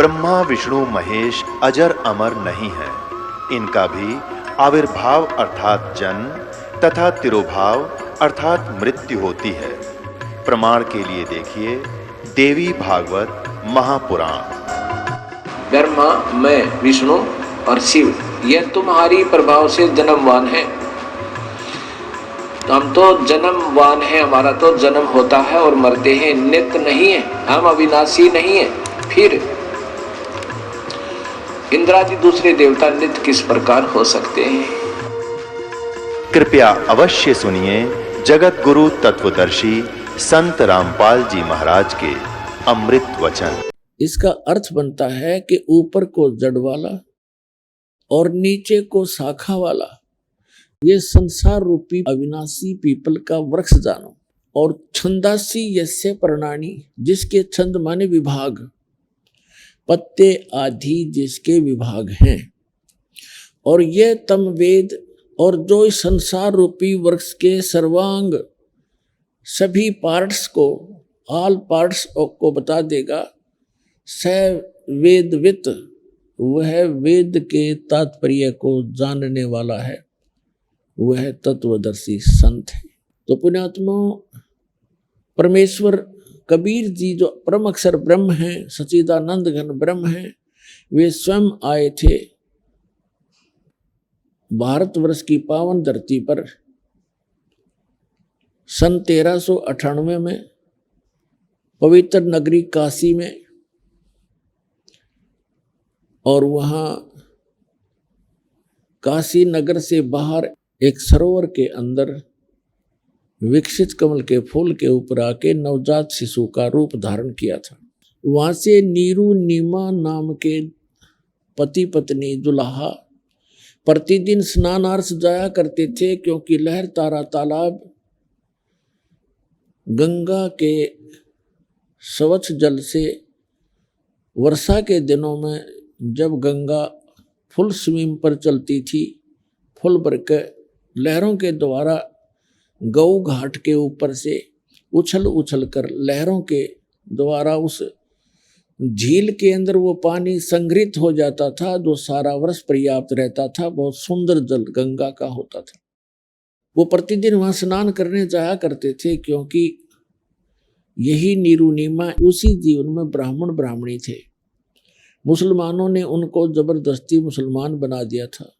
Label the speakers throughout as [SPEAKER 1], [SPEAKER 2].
[SPEAKER 1] ब्रह्मा विष्णु महेश अजर अमर नहीं है। इनका भी आविर्भाव अर्थात जन्म तथा तिरोभाव अर्थात मृत्यु होती है। प्रमाण के लिए देखिए देवी भागवत महापुराण।
[SPEAKER 2] ब्रह्मा, मैं, विष्णु और शिव, यह तुम्हारी प्रभाव से जन्मवान है। हम तो जन्मवान है, हमारा तो जन्म होता है और मरते हैं, नित्य नहीं है, हम अविनाशी नहीं है। फिर इंद्रादि दूसरे देवता नित्य किस प्रकार हो सकते हैं?
[SPEAKER 1] कृपया अवश्य सुनिए जगत गुरु तत्वदर्शी संत रामपाल जी महाराज के अमृत वचन।
[SPEAKER 3] इसका अर्थ बनता है कि ऊपर को जड़ वाला और नीचे को शाखा वाला, ये संसार रूपी अविनाशी पीपल का वृक्ष जानो। और छंदासी यस्य प्रणानी, जिसके छंद माने विभाग, पत्ते आदि जिसके विभाग हैं। और ये तम वेद, और जो इस संसार रूपी वृक्ष के सर्वांग सभी पार्ट्स को, ऑल पार्ट्स को बता देगा। स वेदवित, वह वेद के तात्पर्य को जानने वाला है, वह तत्वदर्शी संत है। तो पुण्यात्मा, परमेश्वर कबीर जी जो परम अक्षर ब्रह्म हैं, सच्चिदानंद घन ब्रह्म हैं, वे स्वयं आए थे भारतवर्ष की पावन धरती पर सन 1398 में पवित्र नगरी काशी में। और वहाँ काशी नगर से बाहर एक सरोवर के अंदर विकसित कमल के फूल के ऊपर आके नवजात शिशु का रूप धारण किया था। वहाँ से नीरू नीमा नाम के पति पत्नी दुल्हा प्रतिदिन स्नानार्थ जाया करते थे, क्योंकि लहर तारा तालाब गंगा के स्वच्छ जल से वर्षा के दिनों में जब गंगा फुल स्विम पर चलती थी, फुल भर के लहरों के द्वारा गौ घाट के ऊपर से उछल उछल कर लहरों के द्वारा उस झील के अंदर वो पानी संग्रहित हो जाता था, जो सारा वर्ष पर्याप्त रहता था। बहुत सुंदर जल गंगा का होता था। वो प्रतिदिन वहां स्नान करने जाया करते थे, क्योंकि यही नीरुनीमा उसी जीवन में ब्राह्मण ब्राह्मणी थे। मुसलमानों ने उनको जबरदस्ती मुसलमान बना दिया था,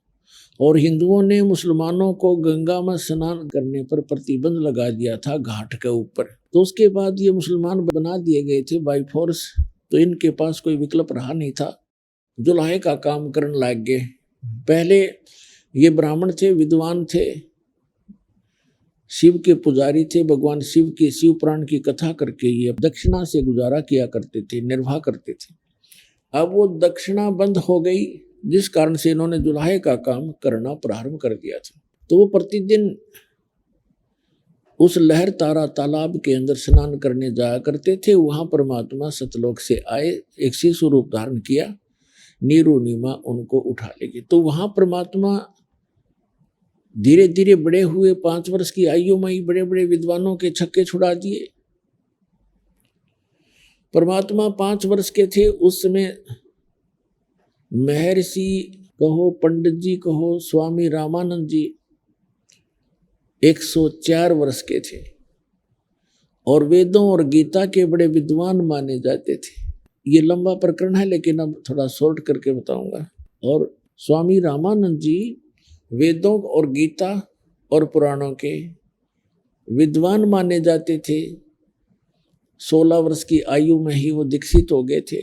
[SPEAKER 3] और हिंदुओं ने मुसलमानों को गंगा में स्नान करने पर प्रतिबंध लगा दिया था घाट के ऊपर। तो उसके बाद ये मुसलमान बना दिए गए थे बाई फोर्स। तो इनके पास कोई विकल्प रहा नहीं था, जुलाहे का काम करने लग गए। पहले ये ब्राह्मण थे, विद्वान थे, शिव के पुजारी थे, भगवान शिव के शिव पुराण की कथा करके ये दक्षिणा से गुजारा किया करते थे, निर्वाह करते थे। अब वो दक्षिणा बंद हो गई, जिस कारण से इन्होंने जुलाहे का काम करना प्रारंभ कर दिया था। तो वो प्रतिदिन उस लहर तारा तालाब के अंदर स्नान करने जाया करते थे। वहां परमात्मा सतलोक से आए, एक शिशु रूप धारण किया, नीरू नीमा उनको उठा ले गई। तो वहां परमात्मा धीरे धीरे बड़े हुए, 5 वर्ष की आयु में ही बड़े बड़े विद्वानों के छक्के छुड़ा दिए। परमात्मा 5 वर्ष के थे उस समय। महर्षि कहो, पंडित जी कहो, स्वामी रामानंद जी 104 वर्ष के थे, और वेदों और गीता के बड़े विद्वान माने जाते थे। ये लंबा प्रकरण है, लेकिन अब थोड़ा शॉर्ट करके बताऊंगा। और स्वामी रामानंद जी वेदों और गीता और पुराणों के विद्वान माने जाते थे। 16 वर्ष की आयु में ही वो दीक्षित हो गए थे।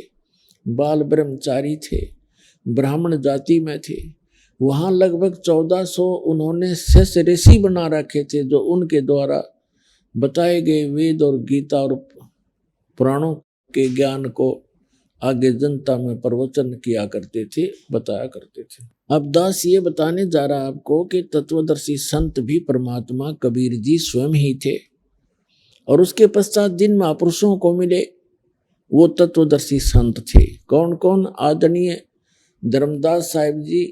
[SPEAKER 3] बाल ब्रह्मचारी थे, ब्राह्मण जाति में थे। वहाँ लगभग 1400 उन्होंने शिष्य ऋषि बना रखे थे, जो उनके द्वारा बताए गए वेद और गीता और पुराणों के ज्ञान को आगे जनता में प्रवचन किया करते थे, बताया करते थे। अब दास ये बताने जा रहा आपको कि तत्वदर्शी संत भी परमात्मा कबीर जी स्वयं ही थे, और उसके पश्चात जिन महापुरुषों को मिले वो तत्वदर्शी संत थे। कौन कौन? आदरणीय धर्मदास साहिब जी,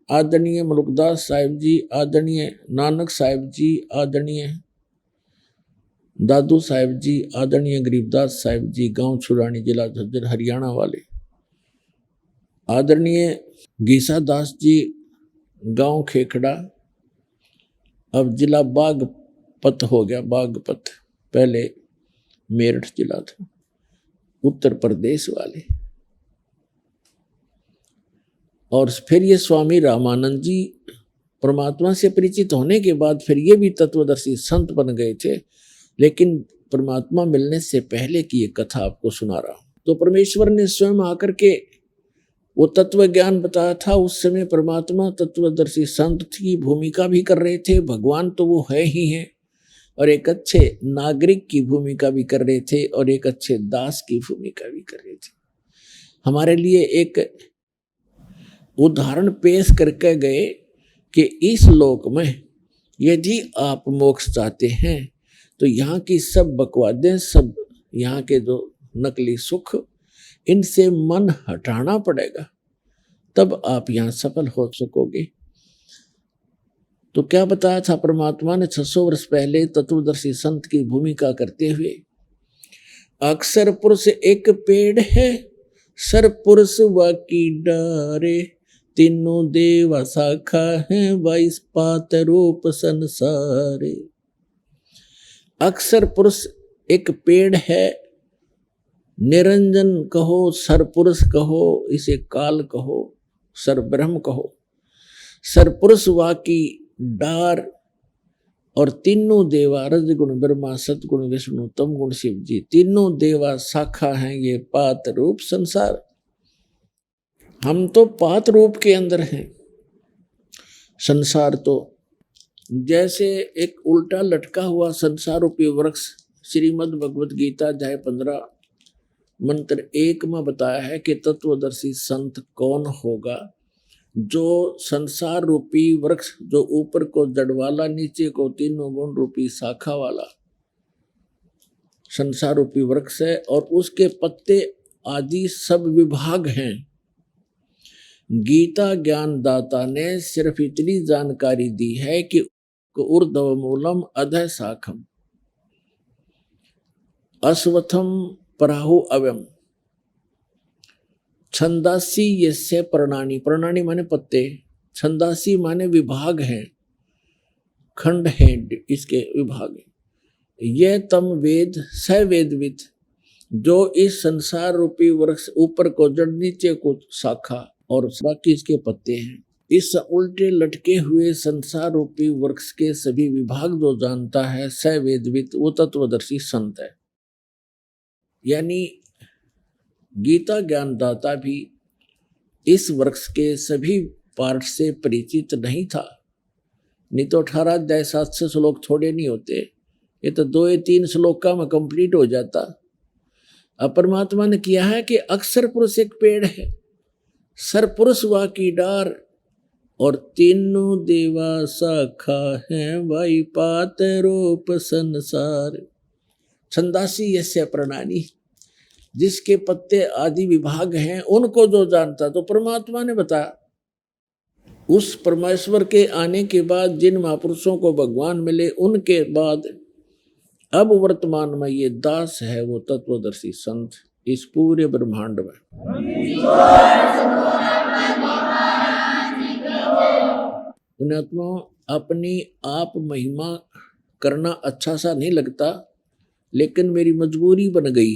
[SPEAKER 3] आदरणीय मलुकदास साहिब जी, आदरणीय नानक साहिब जी, आदरणीय दादू साहिब जी, आदरणीय गरीबदास साहिब जी, गांव छुरानी, जिला झज्जर, हरियाणा वाले। आदरणीय गीसा दास जी, गांव खेखड़ा, अब जिला बागपत हो गया, बागपत, पहले मेरठ जिला था, उत्तर प्रदेश वाले। और फिर ये स्वामी रामानंद जी परमात्मा से परिचित होने के बाद फिर ये भी तत्वदर्शी संत बन गए थे, लेकिन परमात्मा मिलने से पहले की ये कथा आपको सुना रहा हूं। तो परमेश्वर ने स्वयं आकर के वो तत्व ज्ञान बताया था। उस समय परमात्मा तत्वदर्शी संत की भूमिका भी कर रहे थे, भगवान तो वो है ही हैं, और एक अच्छे नागरिक की भूमिका भी कर रहे थे, और एक अच्छे दास की भूमिका भी कर रहे थे। हमारे लिए एक उदाहरण पेश करके गए कि इस लोक में यदि आप मोक्ष चाहते हैं तो यहाँ की सब बकवादें, सब यहाँ के जो नकली सुख, इनसे मन हटाना पड़ेगा, तब आप यहाँ सफल हो सकोगे। तो क्या बताया था परमात्मा ने 600 वर्ष पहले तत्वदर्शी संत की भूमिका करते हुए? अक्सर पुरुष एक पेड़ है, सर पुरुष वाकी डारे, तीनों देवा शाखा है, 22 पात रूप संसारे। अक्सर पुरुष एक पेड़ है, निरंजन कहो, सरपुरुष कहो, इसे काल कहो, सरब्रह्म कहो, सरपुरुष वाकी डार, और तीनों देवा, रजगुण ब्रह्मा, सतगुण विष्णु, तम गुण शिव जी, तीनों देवा शाखा हैं ये पात रूप संसार। हम तो पात रूप के अंदर हैं। संसार तो जैसे एक उल्टा लटका हुआ संसार रूपी वृक्ष, श्रीमद् भगवद गीता अध्याय 15 मंत्र 1 में बताया है कि तत्वदर्शी संत कौन होगा? जो संसार रूपी वृक्ष, जो ऊपर को जड़ वाला, नीचे को तीनों गुण रूपी शाखा वाला संसार रूपी वृक्ष है, और उसके पत्ते आदि सब विभाग हैं। गीता ज्ञान दाता ने सिर्फ इतनी जानकारी दी है कि ऊर्ध्व मूलम अधः शाखम अश्वत्थम पराहु अव्यम छंदासी यस्य प्रणानी, प्रणानी माने पत्ते, छंदासी माने विभाग हैं, खंड हैं, इसके विभाग हैं। यह तम वेद स वेदविद, जो इस संसार रूपी वृक्ष, ऊपर को जड़, नीचे को शाखा और बाकी इसके पत्ते हैं, इस उल्टे लटके हुए संसार रूपी वृक्ष के सभी विभाग जो जानता है, स वेदविद, वो तत्वदर्शी संत है। यानी गीता ज्ञानदाता भी इस वृक्ष के सभी पार्ट से परिचित नहीं था, नहीं तो 18 अध्याय 700 श्लोक थोड़े नहीं होते, ये तो 2 या 3 श्लोक का में कंप्लीट हो जाता। अब परमात्मा ने किया है कि अक्सर पुरुष एक पेड़ है, सरपुरुष वाकी डार, और तीनों देवा शाखा है, वाई पात रूप संसार। छंदासी यस्य प्रणानी, जिसके पत्ते आदि विभाग हैं, उनको जो जानता, तो परमात्मा ने बताया। उस परमेश्वर के आने के बाद जिन महापुरुषों को भगवान मिले, उनके बाद अब वर्तमान में ये दास है वो तत्वदर्शी संत इस पूरे ब्रह्मांड में। पुण्यात्मा, अपनी आप महिमा करना अच्छा सा नहीं लगता, लेकिन मेरी मजबूरी बन गई,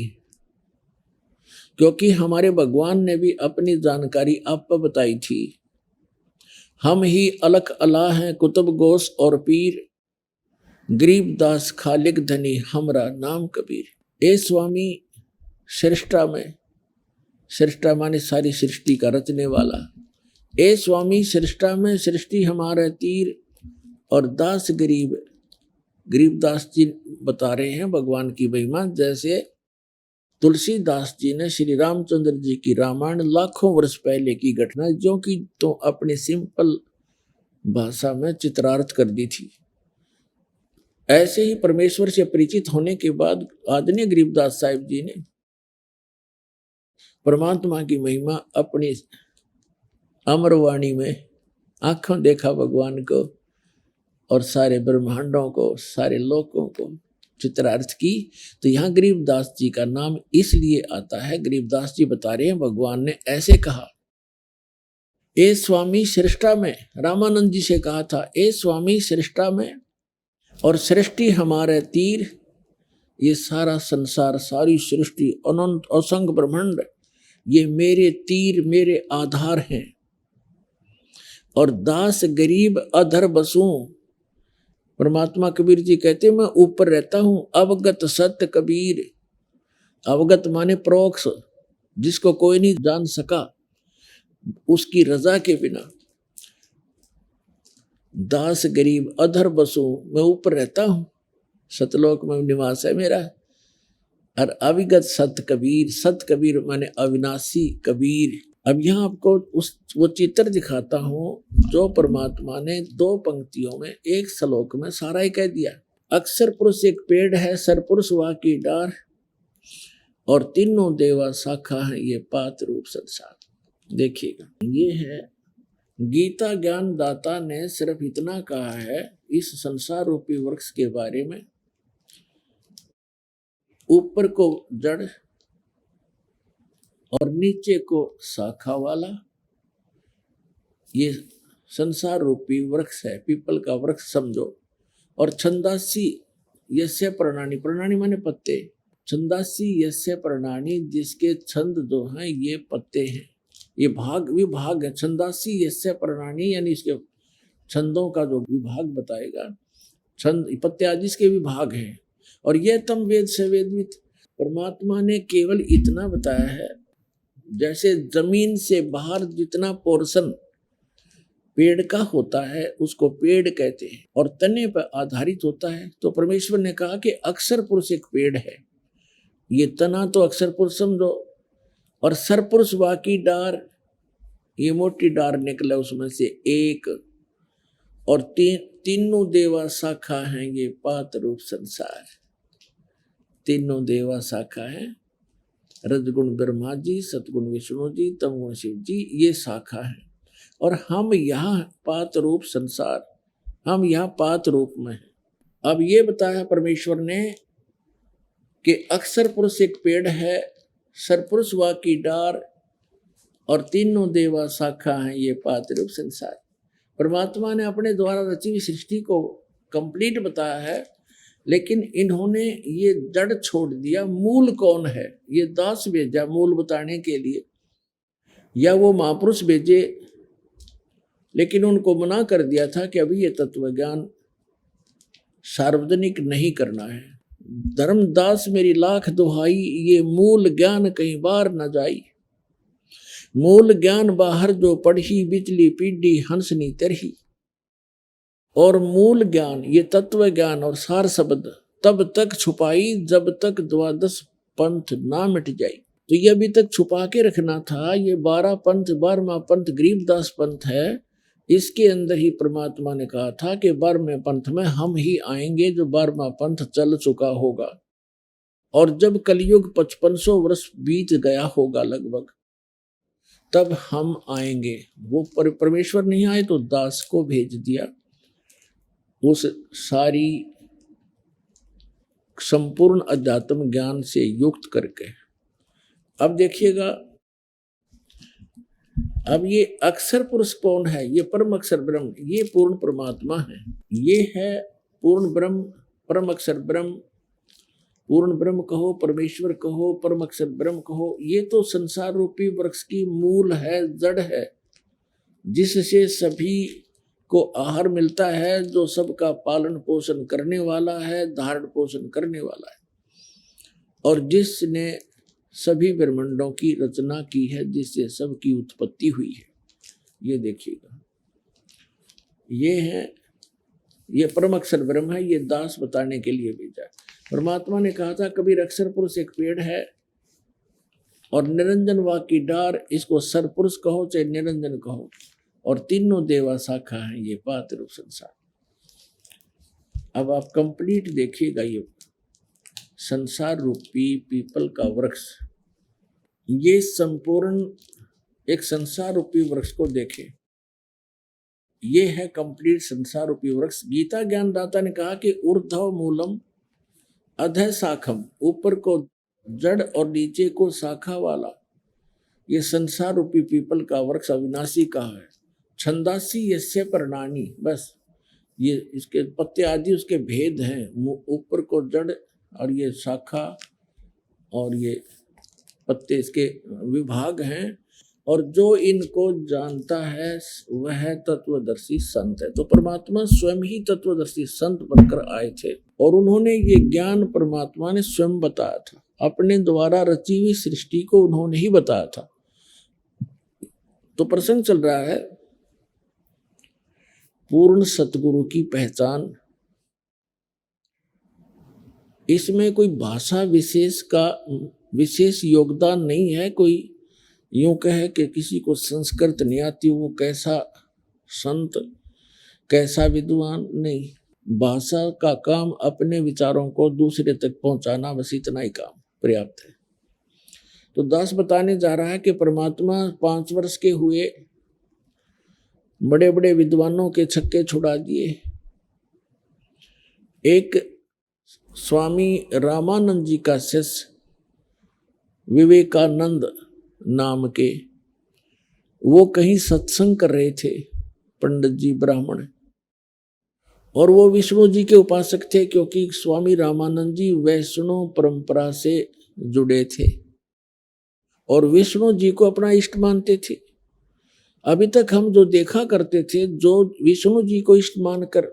[SPEAKER 3] क्योंकि हमारे भगवान ने भी अपनी जानकारी आप पर बताई थी। हम ही अलख अला हैं, कुतुब गोस और पीर, गरीबदास खालिक धनी, हमरा नाम कबीर। ए स्वामी सृष्टा में, सृष्टा माने सारी सृष्टि का रचने वाला, ए स्वामी सृष्टा में सृष्टि हमारा तीर, और दास गरीब, गरीबदास जी बता रहे हैं भगवान की महिमा। जैसे तुलसीदास जी ने श्री रामचंद्र जी की रामायण लाखों वर्ष पहले की घटना जो कि तो अपनी सिंपल भाषा में चित्रार्थ कर दी थी, ऐसे ही परमेश्वर से परिचित होने के बाद आदरणीय गरीबदास साहिब जी ने परमात्मा की महिमा अपनी अमरवाणी में आंखों देखा भगवान को, और सारे ब्रह्मांडों को, सारे लोकों को चित्रार्थ की। तो यहाँ गरीबदास जी का नाम इसलिए आता है, गरीबदास जी बता रहे हैं भगवान ने ऐसे कहा। ए स्वामी सृष्टा में, रामानंद जी से कहा था, ए स्वामी सृष्टा में और सृष्टि हमारे तीर, ये सारा संसार, सारी सृष्टि, अनंत असंख्य ब्रह्मांड, ये मेरे तीर, मेरे आधार हैं। और दास गरीब अधर बसूं, परमात्मा कबीर जी कहते मैं ऊपर रहता हूं। अवगत सत्य कबीर, अवगत माने प्रोक्ष, जिसको कोई नहीं जान सका उसकी रजा के बिना। दास गरीब अधर बसूं, मैं ऊपर रहता हूं, सतलोक में निवास है मेरा। और अविगत सत कबीर, सत कबीर माने अविनाशी कबीर। अब यहाँ आपको वो चित्र दिखाता हूं जो परमात्मा ने 2 पंक्तियों में, 1 श्लोक में सारा ही कह दिया। अक्षर पुरुष एक पेड़ है, सरपुरुष वा की डार, और तीनों देवा शाखा है ये पात रूप संसार। देखिएगा, ये है गीता ज्ञान दाता ने सिर्फ इतना कहा है इस संसार रूपी वृक्ष के बारे में। ऊपर को जड़ और नीचे को शाखा वाला ये संसार रूपी वृक्ष है, पीपल का वृक्ष समझो। और छंदासी यस्य प्रणानी, प्रणानी माने पत्ते, छंदासी यस्य प्रणानी, जिसके छंद जो हैं ये पत्ते हैं, ये भाग विभाग है। छंदासी यस्य प्रणानी यानी इसके छंदों का जो विभाग बताएगा, छंद पत्ते आदि इसके विभाग हैं। और यह तम वेद से वेदवित, परमात्मा ने केवल इतना बताया है, जैसे जमीन से बाहर जितना पोर्शन पेड़ का होता है उसको पेड़ कहते हैं और तने पर आधारित होता है। तो परमेश्वर ने कहा कि अक्षर पुरुष एक पेड़ है, ये तना तो अक्षर पुरुष समझो, और सरपुरुष वाकी डार, ये मोटी डार निकले उसमें से एक, और तीनों देवा शाखा हैं ये पात रूप संसार। तीनों देवा शाखा है, रजगुण ब्रह्मा जी, सतगुण विष्णु जी, तमगुण शिव जी, ये शाखा है। और हम यहाँ पात रूप संसार, हम यहाँ पात रूप में हैं। अब ये बताया परमेश्वर ने कि अक्षर पुरुष एक पेड़ है, सरपुरुष वा की डार, और तीनों देवा शाखा हैं ये पात रूप संसार। परमात्मा ने अपने द्वारा रची हुई सृष्टि को कंप्लीट बताया है, लेकिन इन्होंने ये जड़ छोड़ दिया। मूल कौन है, ये दास भेजा मूल बताने के लिए, या वो महापुरुष भेजे, लेकिन उनको मना कर दिया था कि अभी ये तत्व ज्ञान सार्वजनिक नहीं करना है। धर्मदास मेरी लाख दुहाई, ये मूल ज्ञान कहीं बार न जाई। मूल ज्ञान बाहर जो पढ़ी, बिचली पीढ़ी हंसनी तरही। और मूल ज्ञान ये तत्व ज्ञान और सार शब्द तब तक छुपाई जब तक 12 पंथ ना मिट जाई। तो ये अभी तक छुपा के रखना था। ये 12 पंथ, 12वां पंथ गरीबदास पंथ है। इसके अंदर ही परमात्मा ने कहा था कि 12वें पंथ में हम ही आएंगे, जो 12वां पंथ चल चुका होगा। और जब कलयुग 5500 वर्ष बीत गया होगा लगभग, तब हम आएंगे। वो परमेश्वर नहीं आए तो दास को भेज दिया, उस सारी संपूर्ण अध्यात्म ज्ञान से युक्त करके। अब देखिएगा, अब ये अक्षर पुरुष कौन है? ये परम अक्षर ब्रह्म, ये पूर्ण परमात्मा है। ये है पूर्ण ब्रह्म, परम अक्षर ब्रह्म। पूर्ण ब्रह्म कहो, परमेश्वर कहो, परम अक्षर ब्रह्म कहो। ये तो संसार रूपी वृक्ष की मूल है, जड़ है, जिससे सभी को आहार मिलता है, जो सबका पालन पोषण करने वाला है, धारण पोषण करने वाला है, और जिसने सभी ब्रह्मांडों की रचना की है, जिससे सबकी उत्पत्ति हुई है। ये देखिएगा, ये है, ये परम अक्षर ब्रह्म है। ये दास बताने के लिए भेजा। परमात्मा ने कहा था कबीर अक्षर पुरुष एक पेड़ है और निरंजन वा की डार, इसको सरपुरुष कहो चाहे निरंजन कहो, और तीनों देवा शाखा है ये पात रूप संसार। अब आप कंप्लीट देखिएगा, ये संसार रूपी पीपल का वृक्ष, ये संपूर्ण एक संसार रूपी वृक्ष को देखें। ये है कंप्लीट संसार रूपी वृक्ष। गीता ज्ञानदाता ने कहा कि ऊर्ध्व मूलम अधः शाखम, ऊपर को जड़ और नीचे को शाखा वाला ये संसार रूपी पीपल का वृक्ष अविनाशी का है। छंदासी यस्य पर्णानि, बस ये इसके पत्ते आदि उसके भेद हैं। ऊपर को जड़ और ये शाखा और ये पत्ते इसके विभाग हैं, और जो इनको जानता है वह तत्वदर्शी संत है। तो परमात्मा स्वयं ही तत्वदर्शी संत बनकर आए थे, और उन्होंने ये ज्ञान परमात्मा ने स्वयं बताया था। अपने द्वारा रची हुई सृष्टि को उन्होंने ही बताया था। तो प्रसंग चल रहा है पूर्ण सतगुरु की पहचान। इसमें कोई भाषा विशेष का विशेष योगदान नहीं है। कोई यूं कहे कि किसी को संस्कृत नहीं आती, वो कैसा संत कैसा विद्वान, नहीं। भाषा का काम अपने विचारों को दूसरे तक पहुंचाना, बस इतना ही काम पर्याप्त है। तो दास बताने जा रहा है कि परमात्मा 5 वर्ष के हुए, बड़े बड़े विद्वानों के छक्के छुड़ा दिए। एक स्वामी रामानंद जी का शिष्य विवेकानंद नाम के, वो कहीं सत्संग कर रहे थे, पंडित जी ब्राह्मण, और वो विष्णु जी के उपासक थे, क्योंकि स्वामी रामानंद जी वैष्णव परंपरा से जुड़े थे और विष्णु जी को अपना इष्ट मानते थे। अभी तक हम जो देखा करते थे, जो विष्णु जी को इष्ट मानकर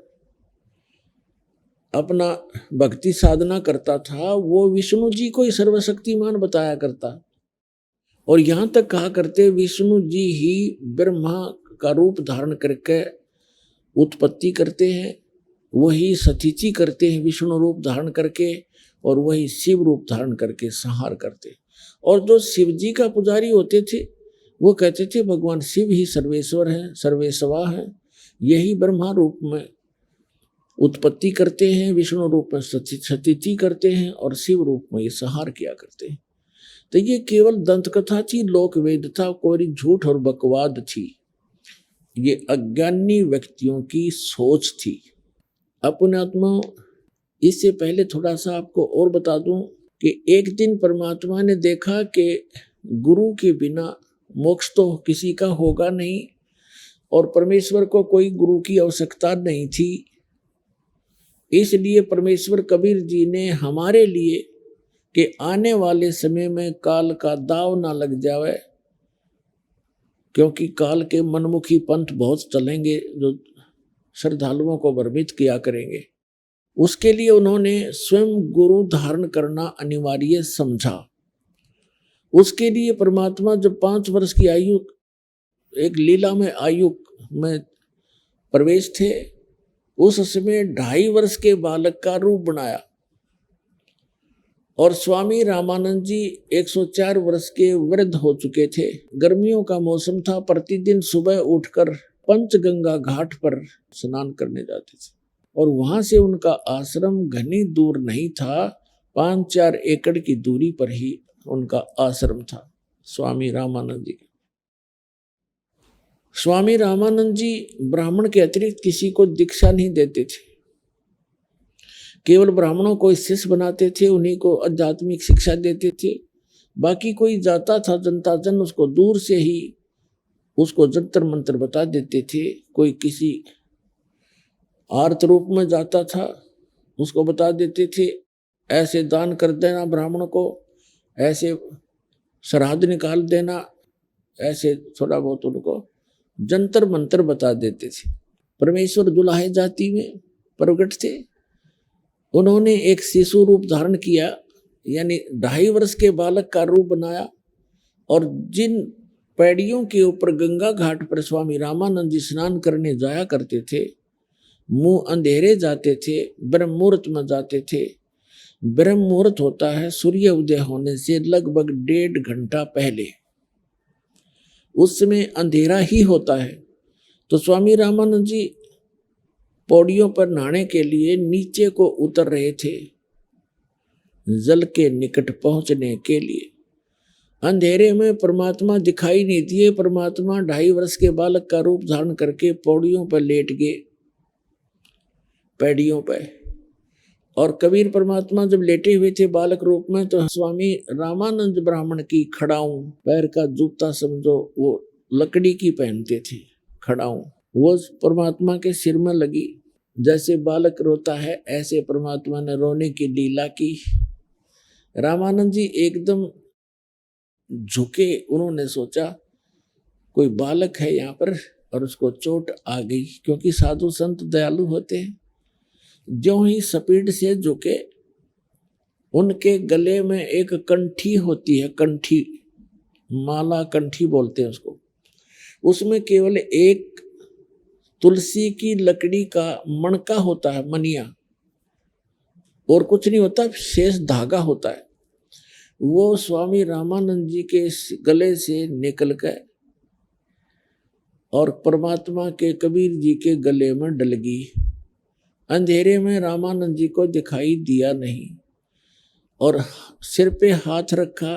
[SPEAKER 3] अपना भक्ति साधना करता था, वो विष्णु जी को ही सर्वशक्तिमान बताया करता, और यहाँ तक कहा करते विष्णु जी ही ब्रह्मा का रूप धारण करके उत्पत्ति करते हैं, वही सतीची करते हैं विष्णु रूप धारण करके, और वही शिव रूप धारण करके संहार करते। और जो शिव जी का पुजारी होते थे वो कहते थे भगवान शिव ही सर्वेश्वर हैं, सर्वेश्वा हैं, यही ब्रह्मा रूप में उत्पत्ति करते हैं, विष्णु रूप में सतीची करते हैं, और शिव रूप में ये संहार किया करते हैं। तो ये केवल दंत कथा थी, लोक वेद था, कोई झूठ और बकवाद थी। ये अज्ञानी व्यक्तियों की सोच थी। अपने आत्मा, इससे पहले थोड़ा सा आपको और बता दूं कि एक दिन परमात्मा ने देखा कि गुरु के बिना मोक्ष तो किसी का होगा नहीं, और परमेश्वर को कोई गुरु की आवश्यकता नहीं थी। इसलिए परमेश्वर कबीर जी ने हमारे लिए कि आने वाले समय में काल का दाव ना लग जावे, क्योंकि काल के मनमुखी पंथ बहुत चलेंगे जो श्रद्धालुओं को भ्रमित किया करेंगे, उसके लिए उन्होंने स्वयं गुरु धारण करना अनिवार्य समझा। उसके लिए परमात्मा जब 5 वर्ष की आयु, एक लीला में आयु में प्रवेश थे, उस समय 2.5 वर्ष के बालक का रूप बनाया, और स्वामी रामानंद जी 104 वर्ष के वृद्ध हो चुके थे। गर्मियों का मौसम था, प्रतिदिन सुबह उठकर पंचगंगा घाट पर स्नान करने जाते थे, और वहां से उनका आश्रम घनी दूर नहीं था, 5-4 एकड़ की दूरी पर ही उनका आश्रम था स्वामी रामानंद जी। स्वामी रामानंद जी ब्राह्मण के अतिरिक्त किसी को दीक्षा नहीं देते थे, केवल ब्राह्मणों को शिष्य बनाते थे, उन्हीं को आध्यात्मिक शिक्षा देते थे। बाकी कोई जाता था जनता जन, उसको दूर से ही उसको जंतर मंत्र बता देते थे। कोई किसी आर्त रूप में जाता था, उसको बता देते थे ऐसे दान कर देना ब्राह्मण को, ऐसे श्राद्ध निकाल देना, ऐसे थोड़ा बहुत उनको जंतर मंत्र बता देते थे। परमेश्वर दुलाहे जाति में प्रकट थे। उन्होंने एक शिशु रूप धारण किया, यानी 2.5 वर्ष के बालक का रूप बनाया, और जिन पैड़ियों के ऊपर गंगा घाट पर स्वामी रामानंद जी स्नान करने जाया करते थे, मुंह अंधेरे जाते थे, ब्रह्म मुहूर्त में जाते थे। ब्रह्म मुहूर्त होता है सूर्य उदय होने से लगभग 1.5 घंटा पहले, उस समय अंधेरा ही होता है। तो स्वामी रामानंद जी पौड़ियों पर नहाने के लिए नीचे को उतर रहे थे, जल के निकट पहुंचने के लिए। अंधेरे में परमात्मा दिखाई नहीं दिए। परमात्मा 2.5 वर्ष के बालक का रूप धारण करके पौड़ियों पर लेट गए, पैड़ियों पर, और कबीर परमात्मा जब लेटे हुए थे बालक रूप में, तो स्वामी रामानंद ब्राह्मण की खड़ाऊं, पैर का जूता समझो, वो लकड़ी की पहनते थे खड़ाऊं, वो परमात्मा के सिर में लगी। जैसे बालक रोता है ऐसे परमात्मा ने रोने की लीला की। रामानंद जी एकदम झुके, उन्होंने सोचा कोई बालक है यहाँ पर और उसको चोट आ गई, क्योंकि साधु संत दयालु होते हैं। जो ही स्पीड से झुके, उनके गले में एक कंठी होती है, कंठी, माला कंठी बोलते हैं उसको, उसमें केवल एक तुलसी की लकड़ी का मणका होता है, मनिया, और कुछ नहीं होता, शेष धागा होता है। वो स्वामी रामानंद जी के गले से निकल गए और परमात्मा के कबीर जी के गले में डल गई। अंधेरे में रामानंद जी को दिखाई दिया नहीं, और सिर पे हाथ रखा,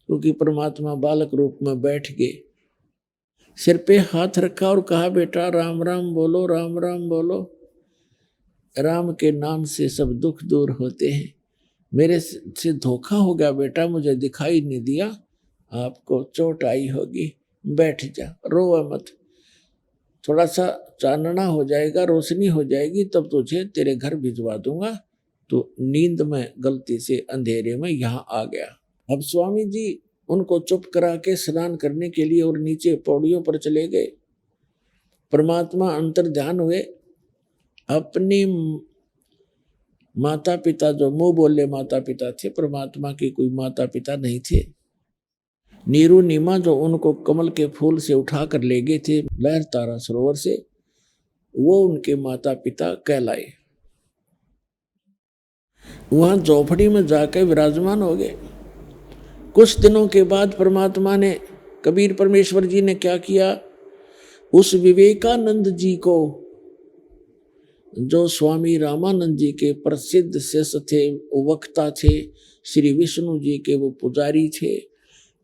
[SPEAKER 3] क्योंकि परमात्मा बालक रूप में बैठ गए। सिर पे हाथ रखा और कहा, बेटा राम राम बोलो, राम राम बोलो, राम के नाम से सब दुख दूर होते हैं। मेरे से धोखा हो गया बेटा, मुझे दिखाई नहीं दिया, आपको चोट आई होगी, बैठ जा, रो मत, थोड़ा सा चानना हो जाएगा, रोशनी हो जाएगी, तब तुझे तेरे घर भिजवा दूंगा। तो नींद में गलती से अंधेरे में यहाँ आ गया। अब स्वामी जी उनको चुप करा के स्नान करने के लिए और नीचे पौड़ियों पर चले गए। परमात्मा अंतर ध्यान हुए, अपनी माता पिता, जो मुंह बोले माता पिता थे, परमात्मा के कोई माता पिता नहीं थे। नीरू नीमा जो उनको कमल के फूल से उठा कर ले गए थे लहर तारा सरोवर से, वो उनके माता पिता कहलाए। वहां झोपड़ी में जाकर विराजमान हो गए। कुछ दिनों के बाद परमात्मा ने, कबीर परमेश्वर जी ने क्या किया, उस विवेकानंद जी को, जो स्वामी रामानंद जी के प्रसिद्ध शिष्य थे, वक्ता थे, श्री विष्णु जी के वो पुजारी थे,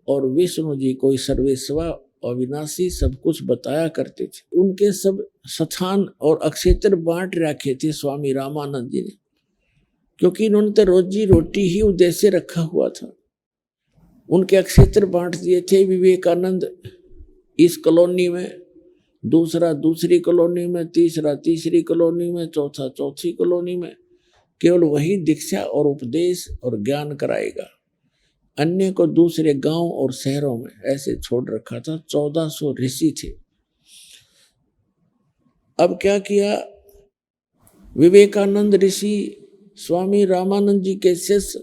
[SPEAKER 3] और विष्णु जी को सर्वेश्वर अविनाशी सब कुछ बताया करते थे। उनके सब स्थान और अक्षेत्र बांट रखे थे स्वामी रामानंद जी ने, क्योंकि इन्होंने तो रोजी रोटी ही उद्देश्य रखा हुआ था। उनके अक्षेत्र बांट दिए थे। विवेकानंद इस कॉलोनी में, दूसरा दूसरी कॉलोनी में, तीसरा तीसरी कॉलोनी में, चौथा चौथी कॉलोनी में, केवल वही दीक्षा और उपदेश और ज्ञान कराएगा। अन्य को दूसरे गांव और शहरों में ऐसे छोड़ रखा था। 1400 ऋषि थे। अब क्या किया, विवेकानंद ऋषि स्वामी रामानंद जी के शिष्य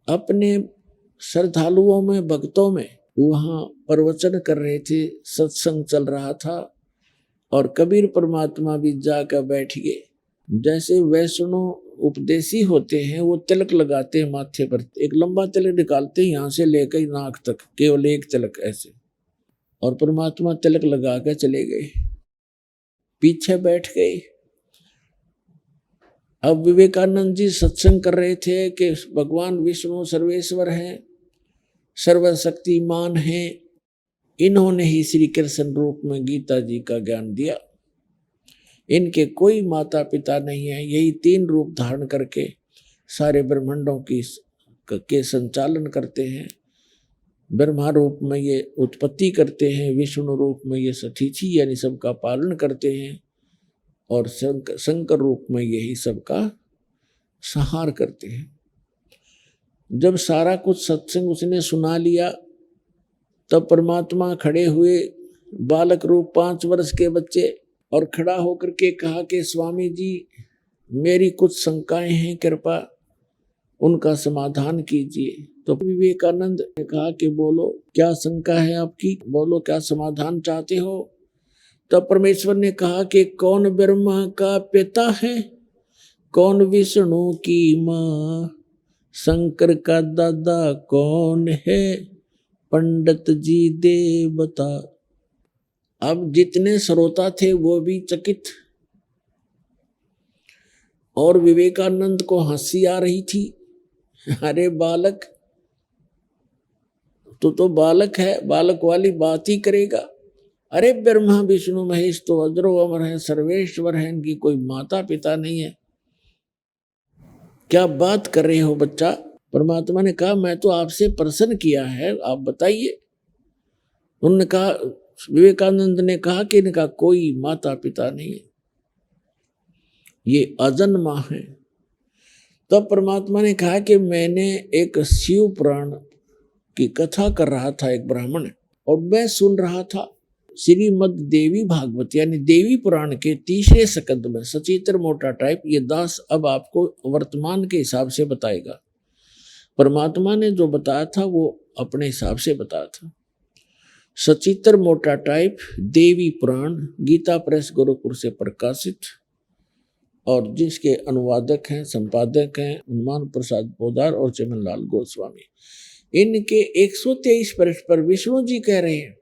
[SPEAKER 3] अपने श्रद्धालुओं में, भक्तों में वहां प्रवचन कर रहे थे, सत्संग चल रहा था, और कबीर परमात्मा भी जाकर बैठ गए। जैसे वैष्णव उपदेशी होते हैं, वो तिलक लगाते हैं माथे पर, एक लंबा तिलक निकालते हैं यहाँ से लेकर नाक तक, केवल एक तिलक ऐसे, और परमात्मा तिलक लगा कर चले गए, पीछे बैठ गए। अब विवेकानंद जी सत्संग कर रहे थे कि भगवान विष्णु सर्वेश्वर हैं, सर्वशक्तिमान हैं। इन्होंने ही श्री कृष्ण रूप में गीता जी का ज्ञान दिया। इनके कोई माता पिता नहीं है, यही 3 रूप धारण करके सारे ब्रह्मांडों के संचालन करते हैं। ब्रह्मा रूप में ये उत्पत्ति करते हैं, विष्णु रूप में ये सतीथि यानी सबका पालन करते हैं, और शंकर रूप में यही सबका संहार करते हैं। जब सारा कुछ सत्संग उसने सुना लिया, तब परमात्मा खड़े हुए, बालक रूप 5 वर्ष के बच्चे, और खड़ा होकर के कहा कि स्वामी जी मेरी कुछ शंकाएं हैं, कृपा उनका समाधान कीजिए। तो विवेकानंद ने कहा कि बोलो क्या शंका है आपकी, बोलो क्या समाधान चाहते हो। तब परमेश्वर ने कहा कि कौन ब्रह्मा का पिता है, कौन विष्णु की माँ, शंकर का दादा कौन है, पंडित जी दे बता। अब जितने श्रोता थे वो भी चकित, और विवेकानंद को हंसी आ रही थी। अरे बालक, तो बालक है, बालक वाली बात ही करेगा। अरे ब्रह्मा विष्णु महेश तो अजरो अमर है, सर्वेश्वर है, इनकी कोई माता पिता नहीं है। क्या बात कर रहे हो बच्चा? परमात्मा ने कहा मैं तो आपसे प्रश्न किया है, आप बताइए। उन्होंने कहा, विवेकानंद ने कहा कि इनका कोई माता पिता नहीं है, ये अजन्मा है। तब परमात्मा ने कहा कि मैंने एक शिव पुराण की कथा कर रहा था एक ब्राह्मण, और मैं सुन रहा था श्रीमद देवी भागवत यानी देवी पुराण के तीसरे स्कंद में सचित्र मोटा टाइप, ये दास अब आपको वर्तमान के हिसाब से बताएगा। परमात्मा ने जो बताया था वो अपने हिसाब से बताया था। सचित्र मोटा टाइप देवी पुराण, गीता प्रेस गोरखपुर से प्रकाशित, और जिसके अनुवादक हैं, संपादक हैं हनुमान प्रसाद पोदार और चमनलाल गोस्वामी। इनके 123 पृष्ठ पर विष्णु जी कह रहे हैं,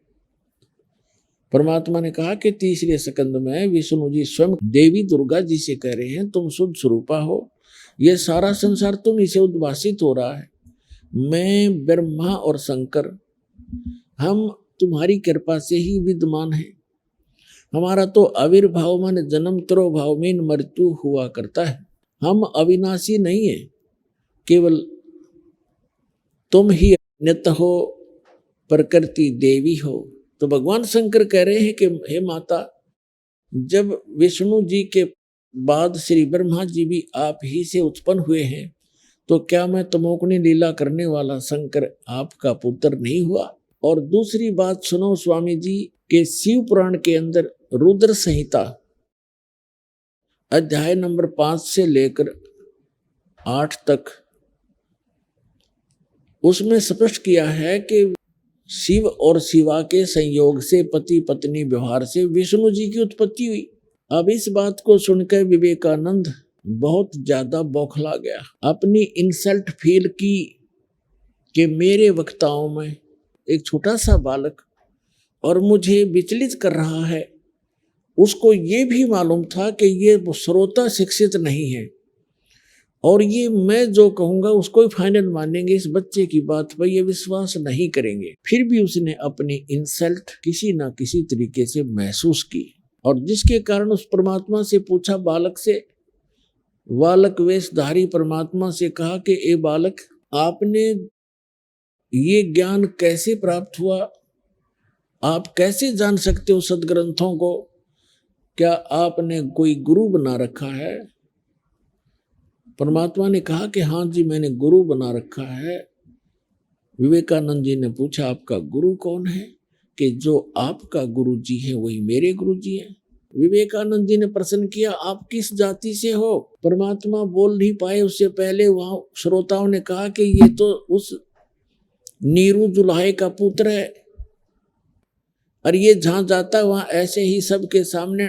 [SPEAKER 3] परमात्मा ने कहा कि तीसरे स्कंद में विष्णु जी स्वयं देवी दुर्गा जी से कह रहे हैं, तुम शुद्ध स्वरूपा हो, ये सारा संसार तुम इसे उद्भासित हो रहा है। मैं ब्रह्मा और शंकर हम तुम्हारी कृपा से ही विद्यमान है। हमारा तो आविर्भाव माने जन्म तिरोभाव में मृत्यु हुआ करता है। हम अविनाशी नहीं है, केवल तुम ही नित्य हो, प्रकृति देवी हो। तो भगवान शंकर कह रहे हैं कि हे माता, जब विष्णु जी के बाद श्री ब्रह्मा जी भी आप ही से उत्पन्न हुए हैं, तो क्या मैं तमोगुणी लीला करने वाला शंकर आपका पुत्र नहीं हुआ? और दूसरी बात सुनो स्वामी जी के शिव पुराण के अंदर रुद्र संहिता अध्याय नंबर 5 से लेकर 8 तक, उसमें स्पष्ट किया है कि शिव और शिवा के संयोग से पति पत्नी व्यवहार से विष्णु जी की उत्पत्ति हुई। अब इस बात को सुनकर विवेकानंद बहुत ज्यादा बौखला गया, अपनी इंसल्ट फील की कि मेरे वक्ताओं में एक छोटा सा बालक और मुझे विचलित कर रहा है। उसको ये भी मालूम था कि ये श्रोता शिक्षित नहीं है और ये मैं जो कहूँगा उसको ही फाइनल मानेंगे, इस बच्चे की बात पर ये विश्वास नहीं करेंगे। फिर भी उसने अपनी इंसल्ट किसी ना किसी तरीके से महसूस की, और जिसके कारण उस परमात्मा से पूछा, बालक से, बालक वेशधारी परमात्मा से कहा कि ए बालक, आपने ये ज्ञान कैसे प्राप्त हुआ? आप कैसे जान सकते हो सदग्रंथों को? क्या आपने कोई गुरु बना रखा है? परमात्मा ने कहा कि हाँ जी, मैंने गुरु बना रखा है। विवेकानंद जी ने पूछा, आपका गुरु कौन है? कि जो आपका गुरु जी है वही मेरे गुरु जी हैं। विवेकानंद जी ने प्रश्न किया, आप किस जाति से हो? परमात्मा बोल नहीं पाए, उससे पहले वहां श्रोताओं ने कहा कि ये तो उस नीरू जुलाहे का पुत्र है, और ये जहां जाता है वहां ऐसे ही सबके सामने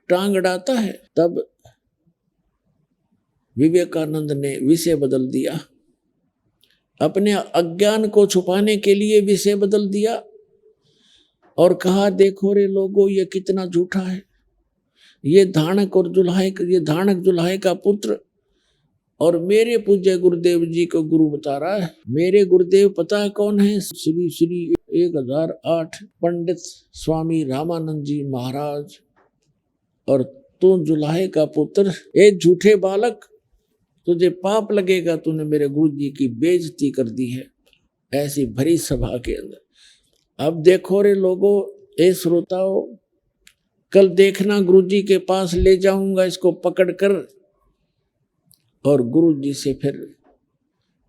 [SPEAKER 3] टांग अड़ाता है। तब विवेकानंद ने विषय बदल दिया, अपने अज्ञान को छुपाने के लिए विषय बदल दिया और कहा, देखो रे लोगों, ये कितना झूठा है। ये धानक और जुल्हाए, ये धानक जुल्हाए का पुत्र और मेरे पूज्य गुरुदेव जी को गुरु बता रहा है। मेरे गुरुदेव पता है कौन है? श्री श्री 1008 पंडित स्वामी रामानंद जी महाराज, और तू जुल्हाए का पुत्र। ए झूठे बालक, तुझे पाप लगेगा, तूने मेरे गुरु जी की बेइज्जती कर दी है ऐसी भरी सभा के अंदर। अब देखो रे लोगों, ए श्रोताओं, कल देखना गुरु जी के पास ले जाऊंगा इसको पकड़कर, और गुरु जी से फिर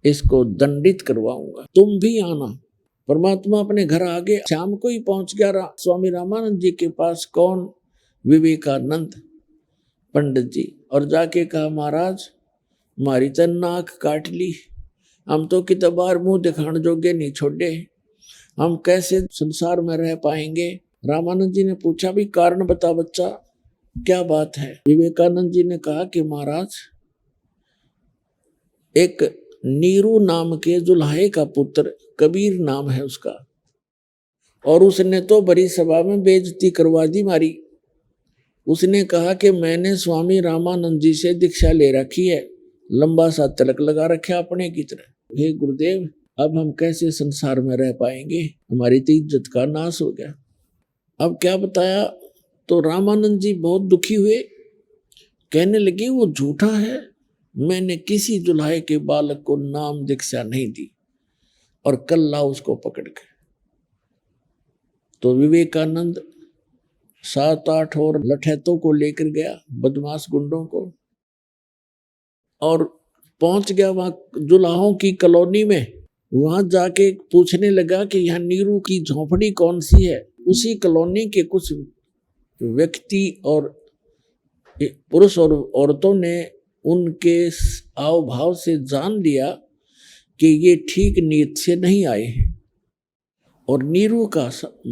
[SPEAKER 3] इसको दंडित करवाऊंगा, तुम भी आना। परमात्मा अपने घर आगे शाम को ही पहुंच गया स्वामी रामानंद जी के पास। कौन? विवेकानंद पंडित जी। और जाके कहा, महाराज, मारी तो नाक काट ली, हम तो कितने बार मुंह दिखाने जोगे नहीं छोड़े, हम कैसे संसार में रह पाएंगे? रामानंद जी ने पूछा, भी कारण बता बच्चा, क्या बात है? विवेकानंद जी ने कहा कि महाराज, एक नीरू नाम के जुल्हाए का पुत्र, कबीर नाम है उसका, और उसने तो बड़ी सभा में बेइज्जती करवा दी मारी। उसने कहा कि मैंने स्वामी रामानंद जी से दीक्षा ले रखी है, लंबा सा तिलक लगा रखा अपने की तरह। हे गुरुदेव, अब हम कैसे संसार में रह पाएंगे? हमारी तो इज्जत का नाश हो गया। अब क्या बताया? तो रामानंद जी बहुत दुखी हुए, कहने लगे, वो झूठा है, मैंने किसी जुल्हे के बालक को नाम दीक्षा नहीं दी और कल लाओ उसको पकड़ के। तो विवेकानंद 7-8 और लठैतों को लेकर गया, बदमाश गुंडों को, और पहुंच गया वहां जुलाहों की कॉलोनी में। वहां जाके पूछने लगा कि यहाँ नीरू की झोपड़ी कौन सी है। उसी कॉलोनी के कुछ व्यक्ति और पुरुष और औरतों ने उनके आव भाव से जान लिया कि ये ठीक नीयत से नहीं आए हैं और नीरू का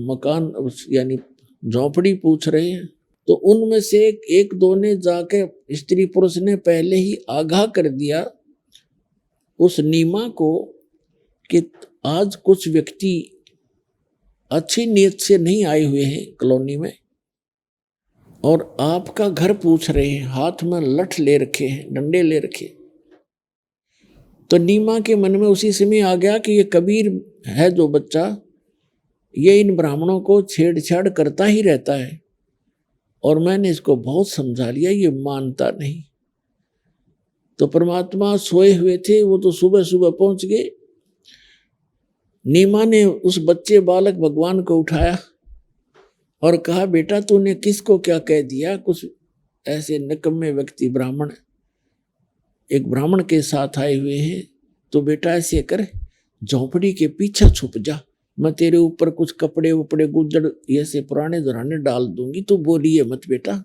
[SPEAKER 3] मकान यानी झोपड़ी पूछ रहे हैं। तो उनमें से एक दो ने जाके, स्त्री पुरुष ने पहले ही आगाह कर दिया उस नीमा को कि आज कुछ व्यक्ति अच्छी नीयत से नहीं आए हुए हैं कॉलोनी में और आपका घर पूछ रहे हैं, हाथ में लठ ले रखे हैं, डंडे ले रखे। तो नीमा के मन में उसी समय आ गया कि ये कबीर है जो बच्चा, ये इन ब्राह्मणों को छेड़छाड़ करता ही रहता है और मैंने इसको बहुत समझा लिया, ये मानता नहीं। तो परमात्मा सोए हुए थे, वो तो सुबह सुबह पहुंच गए। नीमा ने उस बच्चे बालक भगवान को उठाया और कहा, बेटा तूने किसको क्या कह दिया? कुछ ऐसे निकम्मे व्यक्ति ब्राह्मण एक ब्राह्मण के साथ आए हुए हैं, तो बेटा ऐसे कर, झोपड़ी के पीछे छुप जा, मैं तेरे ऊपर कुछ कपड़े उपड़े गुजर ऐसे पुराने जराने डाल दूंगी, तो बोलिए मत बेटा।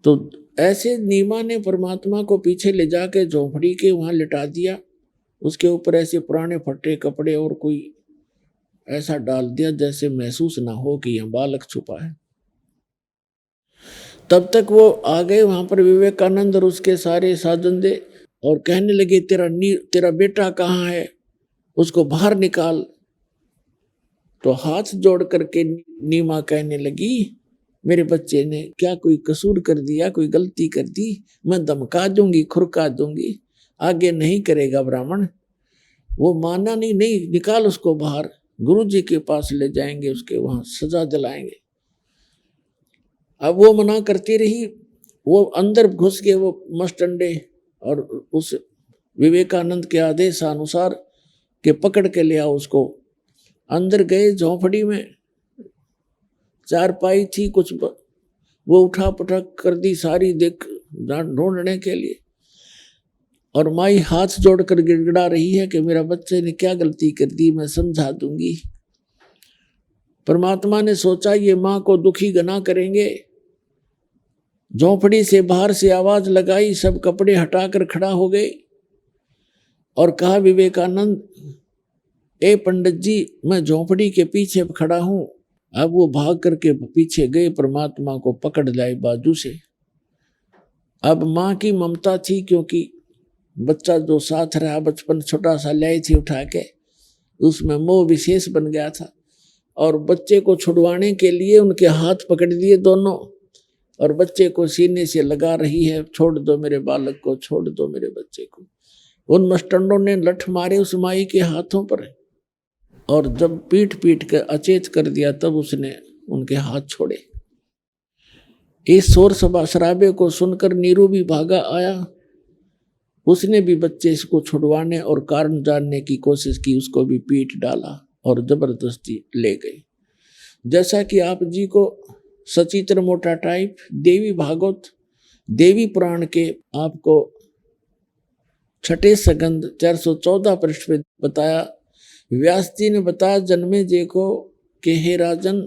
[SPEAKER 3] तो ऐसे नीमा ने परमात्मा को पीछे ले जाके झोपड़ी के वहां लिटा दिया, उसके ऊपर ऐसे पुराने फटे कपड़े और कोई ऐसा डाल दिया जैसे महसूस ना हो कि यह बालक छुपा है। तब तक वो आ गए वहां पर विवेकानंद और उसके सारे साजंदे और कहने लगे, तेरा बेटा कहाँ है, उसको बाहर निकाल। तो हाथ जोड़ करके नीमा कहने लगी, मेरे बच्चे ने क्या कोई कसूर कर दिया, कोई गलती कर दी, मैं धमका दूंगी, खुरका दूंगी, आगे नहीं करेगा ब्राह्मण। वो माना नहीं, निकाल उसको बाहर, गुरुजी के पास ले जाएंगे, उसके वहां सजा दिलाएंगे। अब वो मना करती रही, वो अंदर घुस गए वो मस्टंडे और उस विवेकानंद के आदेशानुसार के पकड़ के ले आओ उसको। अंदर गए झोपड़ी में, चारपाई थी, कुछ वो उठा पटक कर दी सारी, देख ढूंढने के लिए। और माई हाथ जोड़कर गिड़गिड़ा रही है कि मेरा बच्चे ने क्या गलती कर दी, मैं समझा दूंगी। परमात्मा ने सोचा ये माँ को दुखी गना करेंगे, झोपड़ी से बाहर से आवाज लगाई, सब कपड़े हटाकर खड़ा हो गए और कहा, विवेकानंद, ए पंडित जी, मैं झोपड़ी के पीछे खड़ा हूं। अब वो भाग करके पीछे गए, परमात्मा को पकड़ लाए बाजू से। अब माँ की ममता थी, क्योंकि बच्चा जो साथ रहा, बचपन छोटा सा लाई थी उठा के, उसमें मोह विशेष बन गया था और बच्चे को छुड़वाने के लिए उनके हाथ पकड़ लिए दोनों और बच्चे को सीने से लगा रही है, छोड़ दो मेरे बालक को, छोड़ दो मेरे बच्चे को। उन मस्टंडों ने लठ मारे उस माई के हाथों पर और जब पीट पीट कर अचेत कर दिया, तब उसने उनके हाथ छोड़े। इस शोर शराबे को सुनकर नीरू भी भागा आया, उसने भी बच्चे को छुड़वाने और कारण जानने की कोशिश की, उसको भी पीट डाला और जबरदस्ती ले गए। जैसा कि आप जी को सचित्र मोटा टाइप देवी भागवत देवी पुराण के आपको छठे सगंध 414 पृष्ठ पे बताया, व्यास जी ने बताया जन्मे जी को कि हे राजन,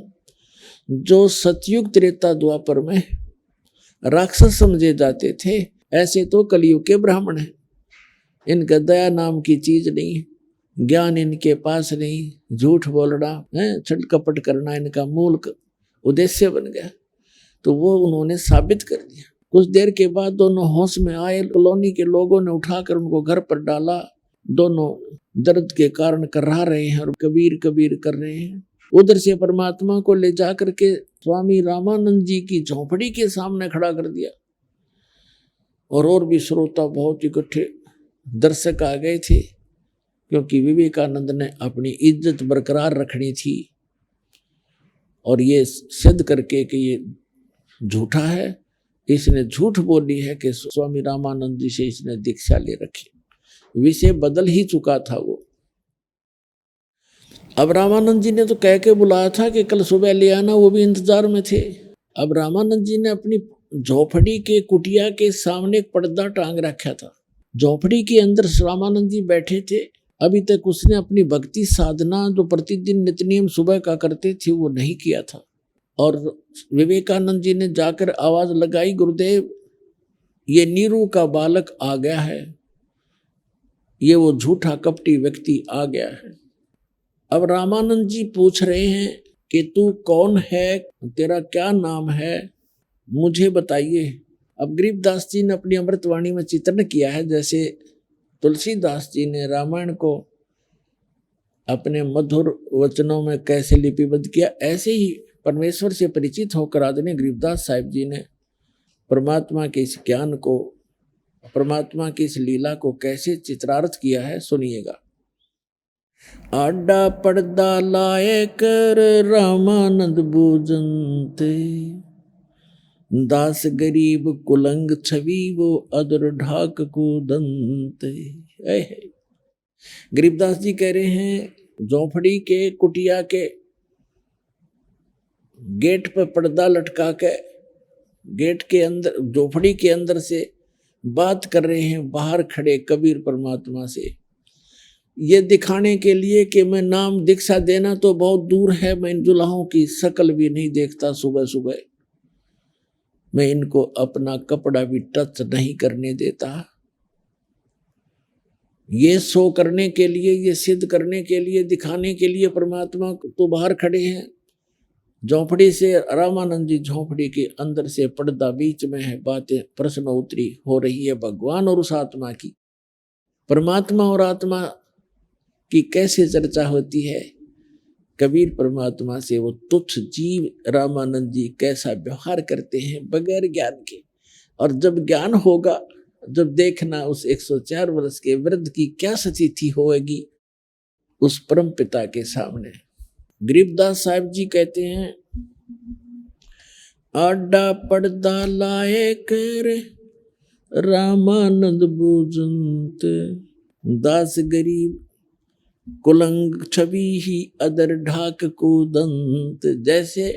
[SPEAKER 3] जो सतयुग त्रेता द्वापर में राक्षस समझे जाते थे, ऐसे तो कलयुग के ब्राह्मण हैं। इनका दया नाम की चीज नहीं है, ज्ञान इनके पास नहीं, झूठ बोलना है, छल कपट करना इनका मूल उद्देश्य बन गया। तो वो उन्होंने साबित कर दिया। कुछ देर के बाद दोनों होश में आए, कॉलोनी के लोगों ने उठाकर उनको घर पर डाला। दोनों दर्द के कारण कर्रा रहे हैं और कबीर कबीर कर रहे हैं। उधर से परमात्मा को ले जाकर के स्वामी रामानंद जी की झोपड़ी के सामने खड़ा कर दिया और भी श्रोता बहुत इकट्ठे दर्शक आ गए थे, क्योंकि विवेकानंद ने अपनी इज्जत बरकरार रखनी थी और ये सिद्ध करके कि ये झूठा है, इसने झूठ बोली है कि स्वामी रामानंद जी से इसने दीक्षा ले रखी। विषय बदल ही चुका था वो। अब रामानंद जी ने तो कह के बुलाया था कि कल सुबह ले आना, वो भी इंतजार में थे। अब रामानंद जी ने अपनी झोपड़ी के कुटिया के सामने एक पर्दा टांग रखा था। झोपड़ी के अंदर रामानंद जी बैठे थे। अभी तक उसने अपनी भक्ति साधना जो प्रतिदिन नित्य नियम सुबह का करते थे वो नहीं किया था। और विवेकानंद जी ने जाकर आवाज लगाई, गुरुदेव ये नीरू का बालक आ गया है, ये वो झूठा कपटी व्यक्ति आ गया है। अब रामानंद जी पूछ रहे हैं कि तू कौन है, तेरा क्या नाम है, मुझे बताइए। अब गरीबदास जी ने अपनी अमृतवाणी में चित्रण किया है, जैसे तुलसीदास जी ने रामायण को अपने मधुर वचनों में कैसे लिपिबद्ध किया, ऐसे ही परमेश्वर से परिचित होकर आदरणीय गरीबदास साहिब जी ने परमात्मा के इस ज्ञान को, परमात्मा की इस लीला को कैसे चित्रार्थ किया है, सुनिएगा। आडा पर्दा लाए कर रामानंद बूझनते, दास गरीब कुलंग छवि वो अदर ढाक को दंते। गरीबदास जी कह रहे हैं झोपड़ी के कुटिया के गेट पर पर्दा लटका के गेट के अंदर, झोपड़ी के अंदर से बात कर रहे हैं बाहर खड़े कबीर परमात्मा से, ये दिखाने के लिए कि मैं नाम दीक्षा देना तो बहुत दूर है, मैं इन दुल्हाओं की शक्ल भी नहीं देखता, सुबह सुबह मैं इनको अपना कपड़ा भी टच नहीं करने देता। ये शो करने के लिए, ये सिद्ध करने के लिए, दिखाने के लिए परमात्मा तो बाहर खड़े हैं। झोपड़ी से रामानंद जी झोपड़ी के अंदर से पर्दा बीच में है, बातें प्रश्न उत्तरी हो रही है भगवान और उस आत्मा की। परमात्मा और आत्मा की कैसे चर्चा होती है, कबीर परमात्मा से वो तुच्छ जीव रामानंद जी कैसा व्यवहार करते हैं बगैर ज्ञान के। और जब ज्ञान होगा, जब देखना उस 104 वर्ष के वृद्ध की क्या स्थिति होगी उस परम पिता के सामने। गरीबदास साहिब जी कहते हैं, आडा पर्दा लाए कर रामानंद बूझनत, दास गरीब कुलंग छवि ही अदर ढाक को दंत। जैसे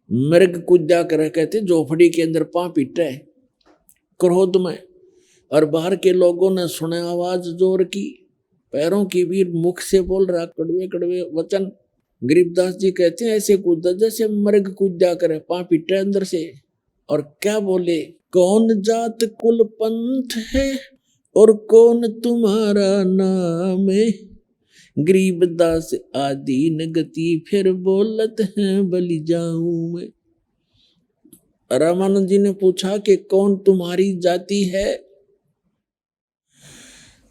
[SPEAKER 3] मृग कूदा कर कहते झोपड़ी के अंदर पांव पीटा है क्रोध में, और बाहर के लोगों ने सुने आवाज जोर की, पैरों की भी मुख से बोल रहा कड़वे कड़वे वचन। गरीबदास जी कहते हैं ऐसे कूदा जैसे मृग कूदा करे, पांव पीटा अंदर से, और क्या बोले, कौन जात कुल पंथ है और कौन तुम्हारा नाम है, गरीबदास आदीन गति फिर बोलत है बलि जाऊं मैं। रामानंद जी ने पूछा कि कौन तुम्हारी जाति है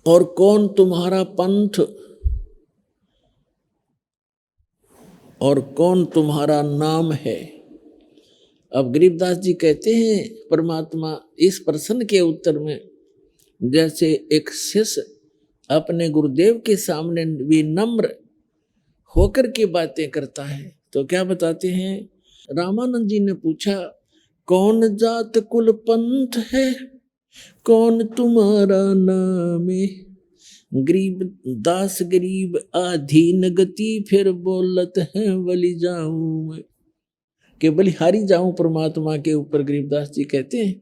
[SPEAKER 3] और कौन तुम्हारा पंथ और कौन तुम्हारा नाम है। अब गरीबदास जी कहते हैं परमात्मा इस प्रश्न के उत्तर में जैसे एक शिष्य अपने गुरुदेव के सामने विनम्र होकर के बातें करता है, तो क्या बताते हैं, रामानंद जी ने पूछा कौन जात कुल पंथ है, कौन तुम्हारा नाम है, गरीब दास गरीब आधीन गति फिर बोलत है बलि जाऊं मैं, कि बलिहारी जाऊं परमात्मा के ऊपर। गरीबदास जी कहते हैं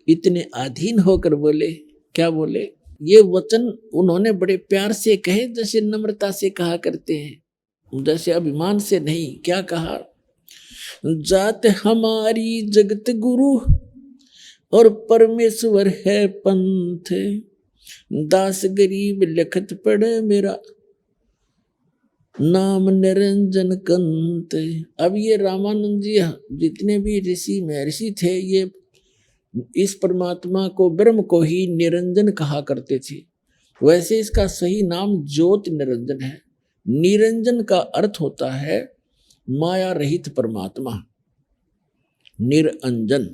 [SPEAKER 3] इतने अधीन होकर बोले, क्या बोले, ये वचन उन्होंने बड़े प्यार से कहे, जैसे नम्रता से कहा करते हैं, जैसे अभिमान से नहीं। क्या कहा, जात हमारी जगत गुरु और परमेश्वर है पंथ, दास गरीब लिखत पढ़े मेरा नाम निरंजन कंत। अब ये रामानंद जी जितने भी ऋषि महर्षि थे, ये इस परमात्मा को, ब्रह्म को ही निरंजन कहा करते थे। वैसे इसका सही नाम ज्योत निरंजन है। निरंजन का अर्थ होता है माया रहित परमात्मा, निरंजन।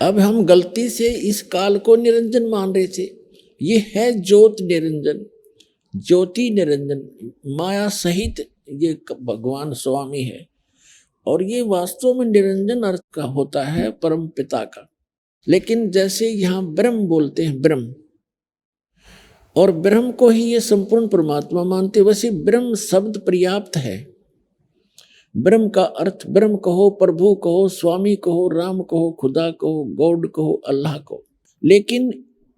[SPEAKER 3] अब हम गलती से इस काल को निरंजन मान रहे थे, ये है ज्योत निरंजन, ज्योति निरंजन, माया सहित ये भगवान स्वामी है। और ये वास्तव में निरंजन अर्थ का होता है परम पिता का। लेकिन जैसे यहाँ ब्रह्म बोलते हैं, ब्रह्म, और ब्रह्म को ही ये संपूर्ण परमात्मा मानते, वैसे ब्रह्म शब्द पर्याप्त है। ब्रह्म का अर्थ ब्रह्म कहो, प्रभु कहो, स्वामी कहो, राम कहो, खुदा कहो, गॉड कहो, अल्लाह कहो, लेकिन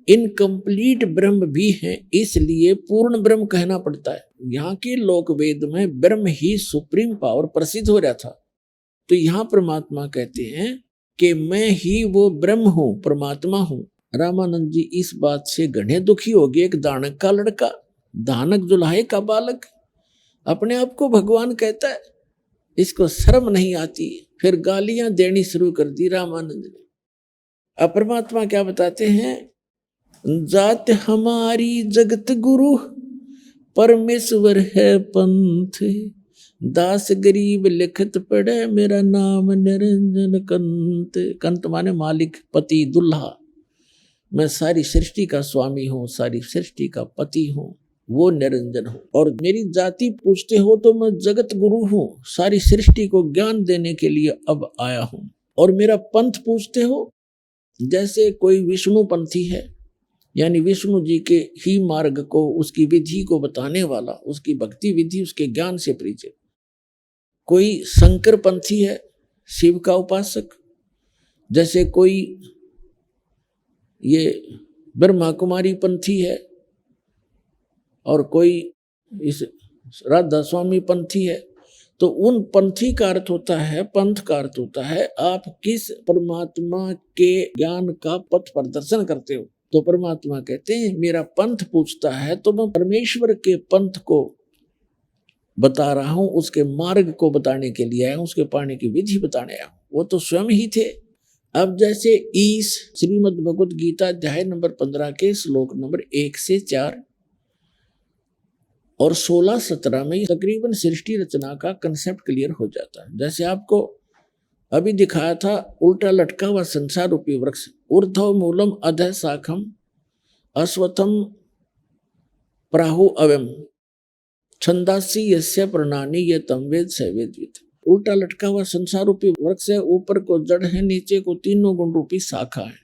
[SPEAKER 3] इनकम्प्लीट ब्रह्म भी है, इसलिए पूर्ण ब्रह्म कहना पड़ता है। यहाँ के लोक वेद में ब्रह्म ही सुप्रीम पावर प्रसिद्ध हो रहा था, तो यहाँ परमात्मा कहते हैं कि मैं ही वो ब्रह्म हूँ, परमात्मा हूँ। रामानंद जी इस बात से घने दुखी हो गए। एक दानक का लड़का, दानक जुलाहे का बालक अपने आप को भगवान कहता है, इसको शर्म नहीं आती। फिर गालियां देनी शुरू कर दी रामानंद ने। अब परमात्मा क्या बताते हैं, जात हमारी जगत गुरु, परमेश्वर है पंथ, दास गरीब लिखत पढ़े, मेरा नाम निरंजन कंत। कंत माने मालिक, पति, दुल्हा। मैं सारी सृष्टि का स्वामी हूँ, सारी सृष्टि का पति हूँ, वो निरंजन हूँ। और मेरी जाति पूछते हो तो मैं जगत गुरु हूँ, सारी सृष्टि को ज्ञान देने के लिए अब आया हूँ। और मेरा पंथ पूछते हो, जैसे कोई विष्णु पंथी है, यानी विष्णु जी के ही मार्ग को, उसकी विधि को बताने वाला, उसकी भक्ति विधि, उसके ज्ञान से परिचित। कोई शंकर पंथी है, शिव का उपासक। जैसे कोई ये ब्रह्मा कुमारी पंथी है, और कोई इस राधा स्वामी पंथी है। तो उन पंथी का अर्थ होता है, पंथ का अर्थ होता है आप किस परमात्मा के ज्ञान का पथ प्रदर्शन करते हो। तो परमात्मा कहते हैं मेरा पंथ पूछता है तो मैं परमेश्वर के पंथ को बता रहा हूं, उसके मार्ग को बताने के लिए आया हूं, उसके पाने की विधि बताने आया हूं। वो तो स्वयं ही थे। अब जैसे ईस श्रीमद् भगवद गीता अध्याय नंबर 15 के श्लोक नंबर 1 से 4 और 16-17 में तकरीबन सृष्टि रचना का कंसेप्ट क्लियर हो जाता है। जैसे आपको अभी दिखाया था, उल्टा लटका हुआ संसार रूपी वृक्ष, ऊर्ध्व मूलम अधः शाखम अश्वत्थम प्राहु अवम छंदासी यस्य प्रणानी ये तम वेद स वेदवित्। उल्टा लटका हुआ संसार रूपी वृक्ष है, ऊपर को जड़ है, नीचे को तीनों गुण रूपी शाखा है,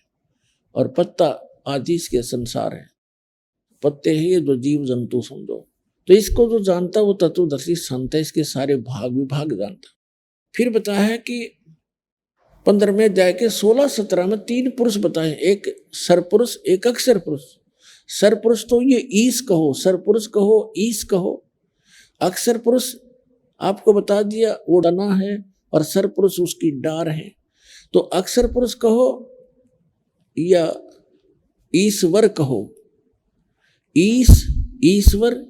[SPEAKER 3] और पत्ता आदि इसके संसार है। पत्ते है ये जो जीव जंतु समझो। तो इसको जो जानता वो तत्वदर्शी संत है, इसके सारे भाग विभाग जानता। फिर बताया है कि 15वें अध्याय के 16-17 में 3 पुरुष बताए, एक सरपुरुष, एक अक्षर पुरुष। सरपुरुष तो ये ईश कहो, सरपुरुष कहो, ईश कहो। अक्षर पुरुष आपको बता दिया वो डना है, और सरपुरुष उसकी डार है। तो अक्षर पुरुष कहो या ईश्वर कहो, ईश, ईश्वर।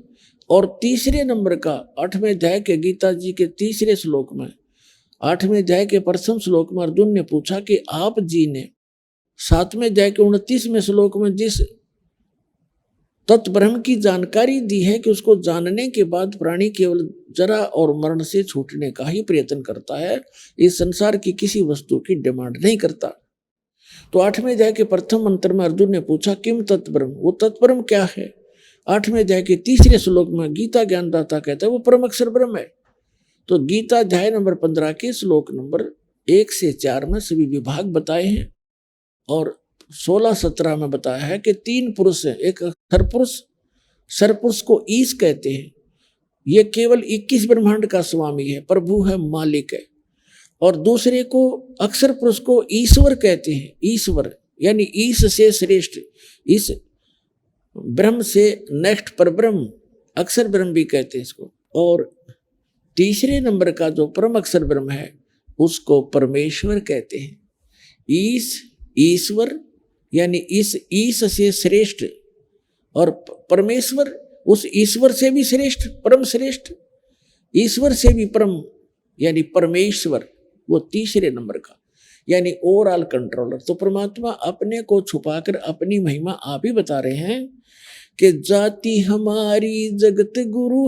[SPEAKER 3] और तीसरे नंबर का 8वें अध्याय के गीता जी के तीसरे श्लोक में, 8वें अध्याय के प्रथम श्लोक में अर्जुन ने पूछा कि आप जी ने 7वें अध्याय के 29वें श्लोक में जिस तत्ब्रह्म की जानकारी दी है कि उसको जानने के बाद प्राणी केवल जरा और मरण से छूटने का ही प्रयत्न करता है, इस संसार की किसी वस्तु की डिमांड नहीं करता। तो 8वें अध्याय के प्रथम मंत्र में अर्जुन ने पूछा किम तत्ब्रह्म, वो तत्ब्रह्म क्या है। 8वें अध्याय के तीसरे श्लोक में गीता ज्ञानदाता कहता है वो परम अक्षर ब्रह्म है। तो गीता अध्याय नंबर 15 के श्लोक नंबर 1 से 4 में सभी विभाग बताए हैं, और 16-17 में बताया है कि 3 पुरुष है। एक सरपुरुष, सरपुरुष को ईश कहते हैं, ये केवल 21 ब्रह्मांड का स्वामी है, प्रभु है, मालिक है। और दूसरे को अक्षर पुरुष को ईश्वर कहते हैं, ईश्वर यानी ईश से श्रेष्ठ, इस ब्रह्म से नेक्स्ट पर ब्रह्म, अक्षर ब्रह्म भी कहते हैं इसको। और तीसरे नंबर का जो परम अक्षर ब्रह्म है उसको परमेश्वर कहते हैं। ईश, ईश्वर यानी इस ईश से श्रेष्ठ, और परमेश्वर उस ईश्वर से भी श्रेष्ठ, परम श्रेष्ठ, ईश्वर से भी परम यानी परमेश्वर, वो तीसरे नंबर का यानी ओवरऑल कंट्रोलर। तो परमात्मा अपने को छुपाकर अपनी महिमा आप ही बता रहे हैं कि जाति हमारी जगत गुरु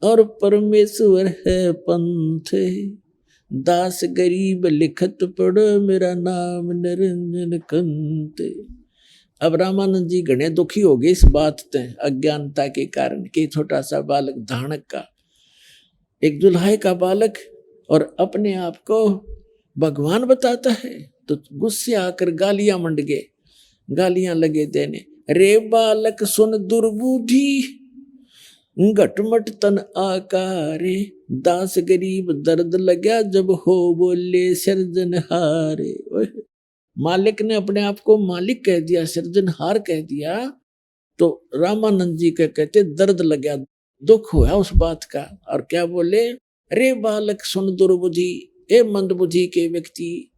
[SPEAKER 3] और परमेश्वर है पंथ, दास गरीब लिखत पढ़ो, मेरा नाम निरंजन कंत। अब रामानंद जी घने दुखी हो गए इस बात से, अज्ञानता के कारण कि छोटा सा बालक, धानक का, एक दुल्हाई का बालक और अपने आप को भगवान बताता है, तो गुस्से आकर गालियां मंड गए, गालियां लगे देने। रे बालक सुन दुर्बुद्धि, घटमट तन आकारे, दास गरीब दर्द लगा जब हो बोले सृजनहारे। मालिक ने अपने आप को मालिक कह दिया, सृजनहार कह दिया, तो रामानंद जी के कहते दर्द लगा, दुख हुआ उस बात का। और क्या बोले, रे बालक सुन दुर्बुद्धि, ए मंदबुद्धि के व्यक्ति,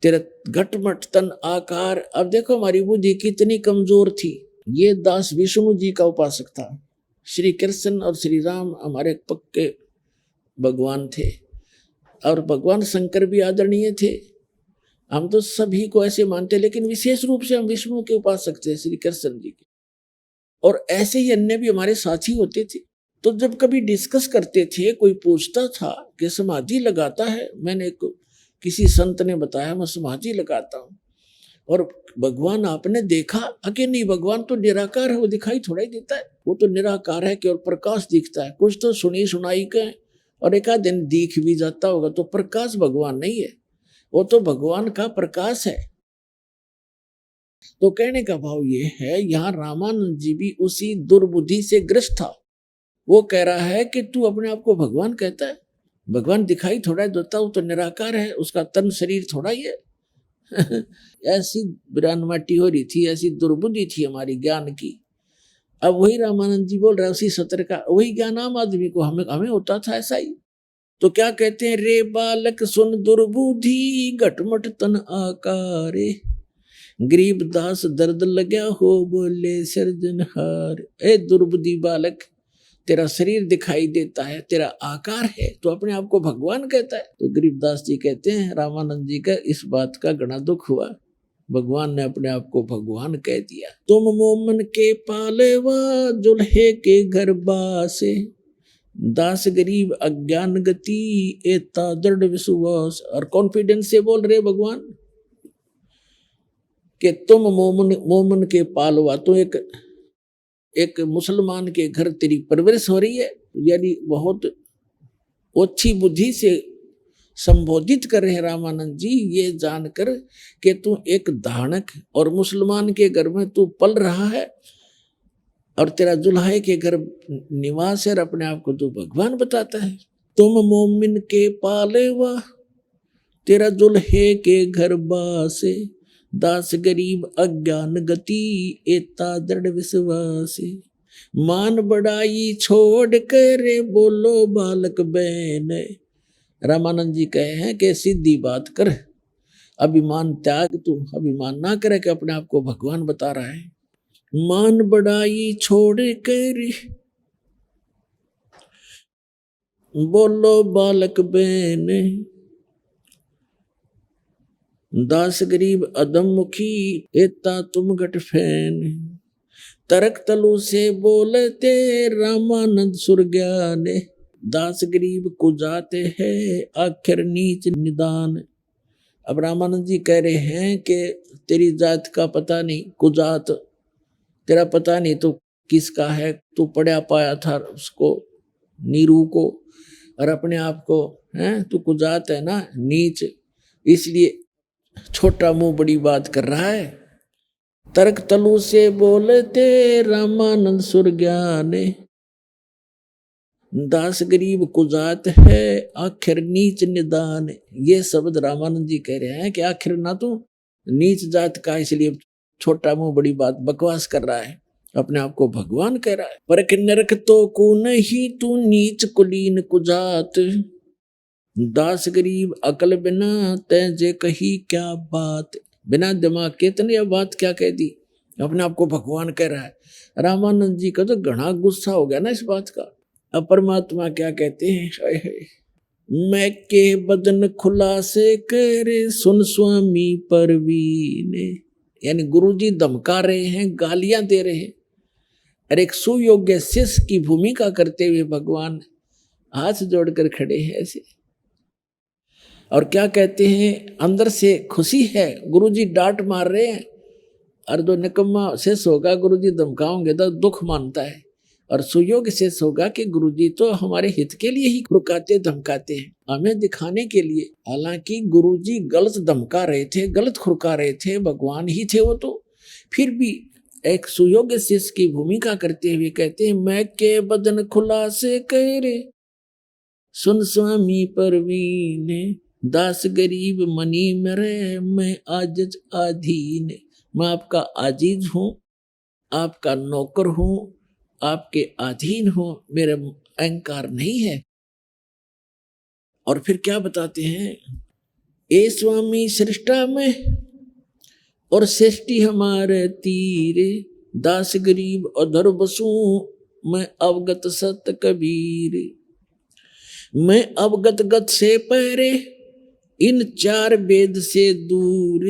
[SPEAKER 3] तेरा घटमट तन आकार। अब देखो हमारी बुद्धि कितनी कमजोर थी। ये दास विष्णु जी का उपासक था। श्री कृष्ण और श्री राम हमारे पक्के भगवान थे, और भगवान शंकर भी आदरणीय थे। हम तो सभी को ऐसे मानते, लेकिन विशेष रूप से हम विष्णु के उपासक थे, श्री कृष्ण जी के। और ऐसे ही अन्य भी हमारे साथी होते थे। तो जब कभी डिस्कस करते थे, कोई पूछता था कि समाधि लगाता है, मैंने किसी संत ने बताया मैं समाधि लगाता हूँ, और भगवान आपने देखा? अके नहीं, भगवान तो निराकार है, वो दिखाई थोड़ा ही देता है। वो तो निराकार है, केवल प्रकाश दिखता है। कुछ तो सुनी सुनाई के और एक आध दिन दिख भी जाता होगा, तो प्रकाश भगवान नहीं है, वो तो भगवान का प्रकाश है। तो कहने का भाव ये है, यहाँ रामानंद जी भी उसी दुर्बुद्धि से ग्रस्त था। वो कह रहा है कि तू अपने आप को भगवान कहता है, भगवान दिखाई थोड़ा देता, वो तो निराकार है, उसका तन शरीर थोड़ा ही है। ऐसी बिरानमाटी हो रही थी, ऐसी दुर्बुद्धि थी हमारी ज्ञान की। अब वही रामानंद जी बोल रहे उसी सत्र का, वही ज्ञान आम आदमी को हमें होता था ऐसा ही। तो क्या कहते हैं, रे बालक सुन दुर्बुद्धि, घटमट तन आकारे, गरीब दास दर्द लगा हो बोले सृजनहार। ए दुर्बुद्धि बालक, तेरा शरीर दिखाई देता है, तेरा आकार है, तो अपने आप को भगवान कहता है। तो गरीबदास जी कहते हैं, रामानंद जी का इस बात का घना दुख हुआ, भगवान ने अपने आप को भगवान कह दिया। तुम मोमन के पालेवा, जुल्हे के घर बासे, दास गरीब अज्ञान गति, एता दृढ़ विश्वास। और कॉन्फिडेंस से बोल रहे भगवान कि तुम मोमन के पालवा, तो एक मुसलमान के घर तेरी परवरिश हो रही है, यानी बहुत अच्छी बुद्धि से संबोधित कर रहे हैं रामानंद जी, ये जानकर कि तू एक धानक और मुसलमान के घर में तू पल रहा है, और तेरा जुल्हे के घर निवास है, और अपने आप को तू भगवान बताता है। तुम मोमिन के पालेवा, तेरा जुल्हे के घर बासे, दास गरीब अज्ञान गति, एता दृढ़ विश्वास। मान बढ़ाई छोड़ कर बोलो बालक बैन। रामानंद जी कहे हैं कि सीधी बात कर, अभिमान त्याग, तू अभिमान ना करे कि अपने आप को भगवान बता रहा है। मान बढ़ाई छोड़ कर बोलो बालक बैन, दास गरीब अदम मुखी, एता तुम गट फैन। तरक तलु से बोलते रामानंद सुरज्ञाने, दास गरीब को जाते हैं आखिर नीच निदान। अब रामानंद जी कह रहे हैं कि तेरी जात का पता नहीं, कुजात तेरा पता नहीं तो किसका है, तू पढ़ा पाया था उसको नीरू को, और अपने आप को है तू कुजात है ना, नीच, इसलिए छोटा मुंह बड़ी बात कर रहा है। तर्क तलु से बोलते रामानंद सुरज्ञाने, दास गरीब कुजात है आखिर नीच निदान। ये शब्द रामानंद जी कह रहे हैं कि आखिर ना तू नीच जात का, इसलिए छोटा मुंह बड़ी बात बकवास कर रहा है, अपने आप को भगवान कह रहा है। पर नरक तो को नहीं तू नीच कुलीन कुजात, दास गरीब अकल बिना तैजे कही क्या बात। बिना दिमाग के तने यह बात क्या कह दी, अपने आप को भगवान कह रहा है। रामानंद जी का तो घना गुस्सा हो गया ना इस बात का। अब परमात्मा क्या कहते हैं, हाय हाय, मैं के बदन खुलासे करे सुन स्वामी परवीन। यानी गुरुजी धमका रहे हैं, गालियां दे रहे हैं, और एक सुयोग्य शिष्य की भूमिका करते हुए भगवान हाथ जोड़कर खड़े हैं ऐसे। और क्या कहते हैं, अंदर से खुशी है, गुरुजी डांट मार रहे हैं, और जो निकम्मा शिष्य होगा गुरुजी धमकाओगे तो दुख मानता है, और सुयोग शेष होगा कि गुरुजी तो हमारे हित के लिए ही रुकाते धमकाते हैं, हमें दिखाने के लिए। हालांकि गुरुजी गलत धमका रहे थे, गलत खुरका रहे थे, भगवान ही थे वो तो, फिर भी एक सुयोग शेष की भूमिका करते हुए कहते हैं, मैं के बदन खुला से कह रे सुन स्वामी परवीन, दास गरीब मनी मरे मैं आजिज आधीन। मैं आपका आजीज हूँ, आपका नौकर हूँ, आपके अधीन हूँ, मेरा अहंकार नहीं है। और फिर क्या बताते हैं, ए स्वामी सृष्टा में और सृष्टि हमारे तीरे, दास गरीब अधर बसू मैं अवगत सत कबीर। मैं अवगत गत से पहरे इन चार वेद से दूर,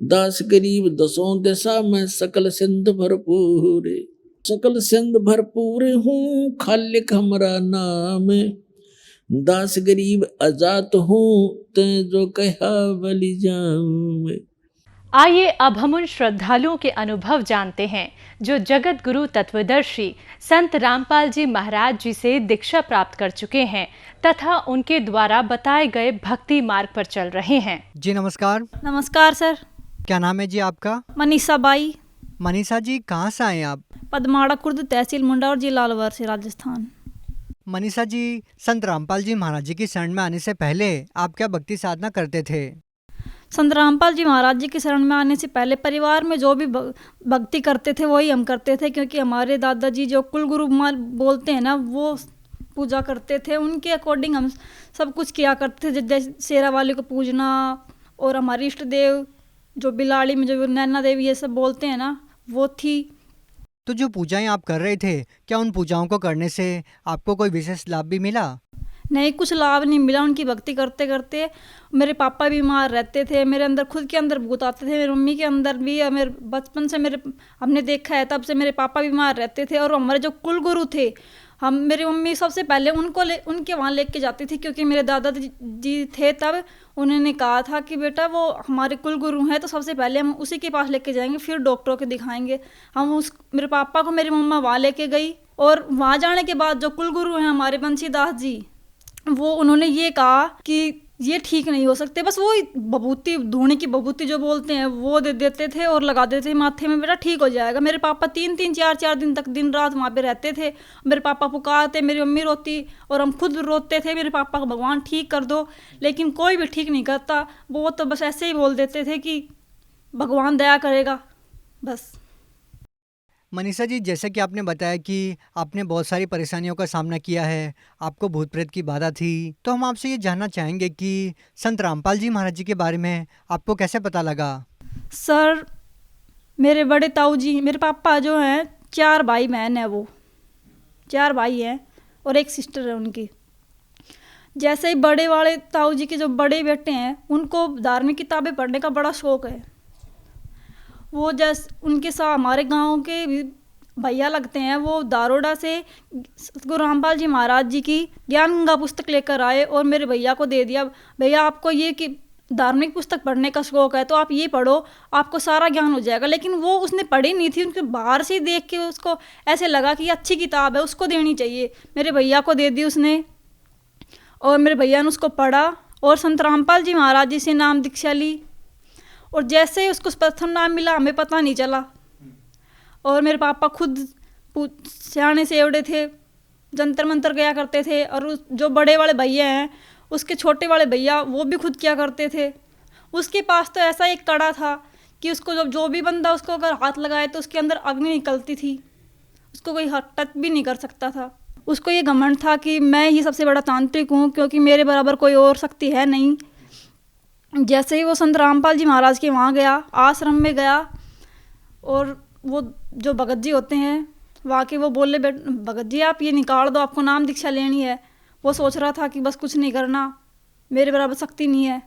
[SPEAKER 3] दास गरीब दसों दशा में सकल सिंध भरपूर। सकल सिंध भरपूर हूँ खालिक हमरा नाम, दास गरीब अजात हूँ ते जो कहा बलि जाम।
[SPEAKER 4] आइए अब हम उन श्रद्धालुओं के अनुभव जानते हैं जो जगत गुरु तत्वदर्शी संत रामपाल जी महाराज जी से दीक्षा प्राप्त कर चुके हैं तथा उनके द्वारा बताए गए भक्ति मार्ग पर चल रहे हैं।
[SPEAKER 5] जी नमस्कार।
[SPEAKER 6] नमस्कार सर।
[SPEAKER 5] क्या नाम है जी आपका?
[SPEAKER 6] मनीषा बाई।
[SPEAKER 5] मनीषा जी कहाँ से आए आप?
[SPEAKER 6] पदमाड़ा खुर्द, तहसील मुंडा और जिला अलवर से, राजस्थान।
[SPEAKER 5] मनीषा जी, संत रामपाल जी महाराज जी की शरण में आने से पहले आप क्या भक्ति साधना करते थे?
[SPEAKER 6] संत रामपाल जी महाराज जी की शरण में आने से पहले परिवार में जो भी भक्ति करते थे वही हम करते थे, क्योंकि हमारे दादाजी जो कुल गुरु बोलते हैं ना वो पूजा करते थे, उनके अकॉर्डिंग हम सब कुछ किया करते थे। जैसे शेरा वाले को पूजना और हमारे इष्ट देव जो बिलाड़ी में जो नैना देवी ये सब बोलते हैं ना वो थी।
[SPEAKER 5] तो जो पूजाएं आप कर रहे थे, क्या उन पूजाओं को करने से आपको कोई विशेष लाभ भी मिला?
[SPEAKER 6] नहीं, कुछ लाभ नहीं मिला। उनकी भक्ति करते करते मेरे पापा बीमार रहते थे, मेरे अंदर खुद के अंदर भूत आते थे, मेरी मम्मी के अंदर भी। मेरे बचपन से हमने देखा है तब से मेरे पापा बीमार रहते थे। और हमारे जो कुल गुरु थे, मेरी मम्मी सबसे पहले उनके वहाँ लेके जाती थी, क्योंकि मेरे दादाजी थे तब। उन्होंने कहा था कि बेटा वो हमारे कुल गुरु हैं तो सबसे पहले हम उसी के पास लेके जाएंगे, फिर डॉक्टरों को दिखाएंगे। मेरे पापा को मेरी मम्मा वहाँ लेके गई और वहाँ जाने के बाद जो कुल गुरु हैं हमारे बंशीदास जी, वो उन्होंने ये कहा कि ये ठीक नहीं हो सकते, बस वो बबूती, धूनी की बबूती जो बोलते हैं वो दे देते थे और लगा देते थे माथे में, बेटा ठीक हो जाएगा। मेरे पापा 3-3 4-4 दिन तक दिन रात वहाँ पे रहते थे। मेरे पापा पुकारते, मेरी मम्मी रोती और हम खुद रोते थे, मेरे पापा को भगवान ठीक कर दो, लेकिन कोई भी ठीक नहीं करता। वो तो बस ऐसे ही बोल देते थे कि भगवान दया करेगा, बस।
[SPEAKER 5] मनीषा जी, जैसे कि आपने बताया कि आपने बहुत सारी परेशानियों का सामना किया है, आपको भूत प्रेत की बाधा थी, तो हम आपसे ये जानना चाहेंगे कि संत रामपाल जी महाराज जी के बारे में आपको कैसे पता लगा?
[SPEAKER 6] सर, मेरे बड़े ताऊ जी, मेरे पापा जो हैं 4 भाई बहन हैं, वो 4 भाई हैं और एक सिस्टर है उनकी। जैसे ही बड़े वाले ताऊ जी के जो बड़े बेटे हैं उनको धार्मिक किताबें पढ़ने का बड़ा शौक़ है। वो जैसे उनके साथ हमारे गांव के भैया लगते हैं, वो दारोडा से गुरु रामपाल जी महाराज जी की ज्ञान गंगा पुस्तक लेकर आए और मेरे भैया को दे दिया, भैया आपको ये कि धार्मिक पुस्तक पढ़ने का शौक़ है तो आप ये पढ़ो, आपको सारा ज्ञान हो जाएगा। लेकिन वो उसने पढ़ी नहीं थी, उनके बाहर से देख के उसको ऐसे लगा कि अच्छी किताब है, उसको देनी चाहिए। मेरे भैया को दे दी उसने और मेरे भैया ने उसको पढ़ा और संत रामपाल जी महाराज जी से नाम दीक्षा ली। और जैसे ही उसको प्रथम नाम मिला हमें पता नहीं चला। और मेरे पापा खुद सियाने से एवड़े थे, जंतर मंतर गया करते थे। और जो बड़े वाले भैया हैं उसके छोटे वाले भैया वो भी खुद किया करते थे। उसके पास तो ऐसा एक कड़ा था कि उसको जो भी बंदा उसको अगर हाथ लगाए तो उसके अंदर अग्नि निकलती थी, उसको कोई टच भी नहीं कर सकता था। उसको ये घमंड था कि मैं ही सबसे बड़ा तांत्रिक हूँ, क्योंकि मेरे बराबर कोई और शक्ति है नहीं। जैसे ही वो संत रामपाल जी महाराज के वहाँ गया, आश्रम में गया, और वो जो भगत जी होते हैं वहाँ के, वो बोले भगत जी आप ये निकाल दो, आपको नाम दीक्षा लेनी है। वो सोच रहा था कि बस कुछ नहीं करना, मेरे बराबर शक्ति नहीं है।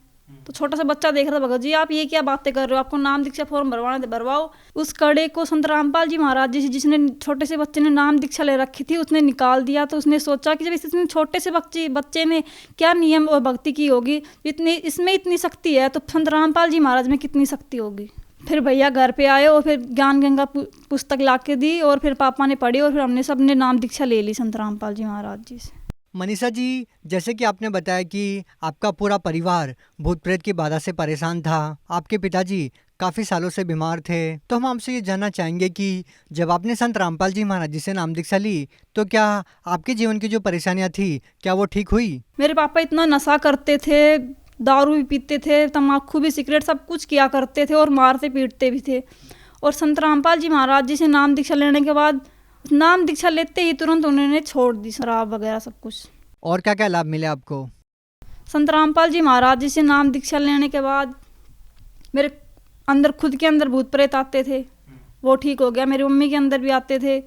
[SPEAKER 6] तो छोटा सा बच्चा देख रहा था, भगत जी आप ये क्या बातें कर रहे हो, आपको नाम दीक्षा फॉर्म भरवाना है भरवाओ। उस कड़े को संत रामपाल जी महाराज जी जिसने छोटे से बच्चे ने नाम दीक्षा ले रखी थी उसने निकाल दिया। तो उसने सोचा कि जब इतने छोटे से बच्चे ने क्या नियम और भक्ति की होगी, इसमें इतनी शक्ति है तो संत रामपाल जी महाराज में कितनी शक्ति होगी। फिर भैया घर पे आए और फिर ज्ञान गंगा पुस्तक ला के दी और फिर पापा ने पढ़ी और फिर हमने सबने नाम दीक्षा ले ली संत रामपाल जी महाराज जी से।
[SPEAKER 5] मनीषा जी, जैसे कि आपने बताया कि आपका पूरा परिवार भूत प्रेत की बाधा से परेशान था, आपके पिताजी काफ़ी सालों से बीमार थे, तो हम आपसे ये जानना चाहेंगे कि जब आपने संत रामपाल जी महाराज जी से नाम दीक्षा ली तो क्या आपके जीवन की जो परेशानियां थी क्या वो ठीक हुई?
[SPEAKER 6] मेरे पापा इतना नशा करते थे, दारू भी पीते थे, तम्बाकू भी, सिगरेट, सब कुछ किया करते थे और मारते पीटते भी थे। और संत रामपाल जी महाराज जी से नाम दीक्षा लेने के बाद, नाम दीक्षा लेते ही तुरंत उन्होंने छोड़ दी शराब वगैरह सब कुछ।
[SPEAKER 5] और क्या क्या लाभ मिले आपको?
[SPEAKER 6] संत रामपाल जी महाराज जी से नाम दीक्षा लेने के बाद मेरे अंदर, खुद के अंदर भूत प्रेत आते थे, वो ठीक हो गया। मेरी मम्मी के अंदर भी आते थे,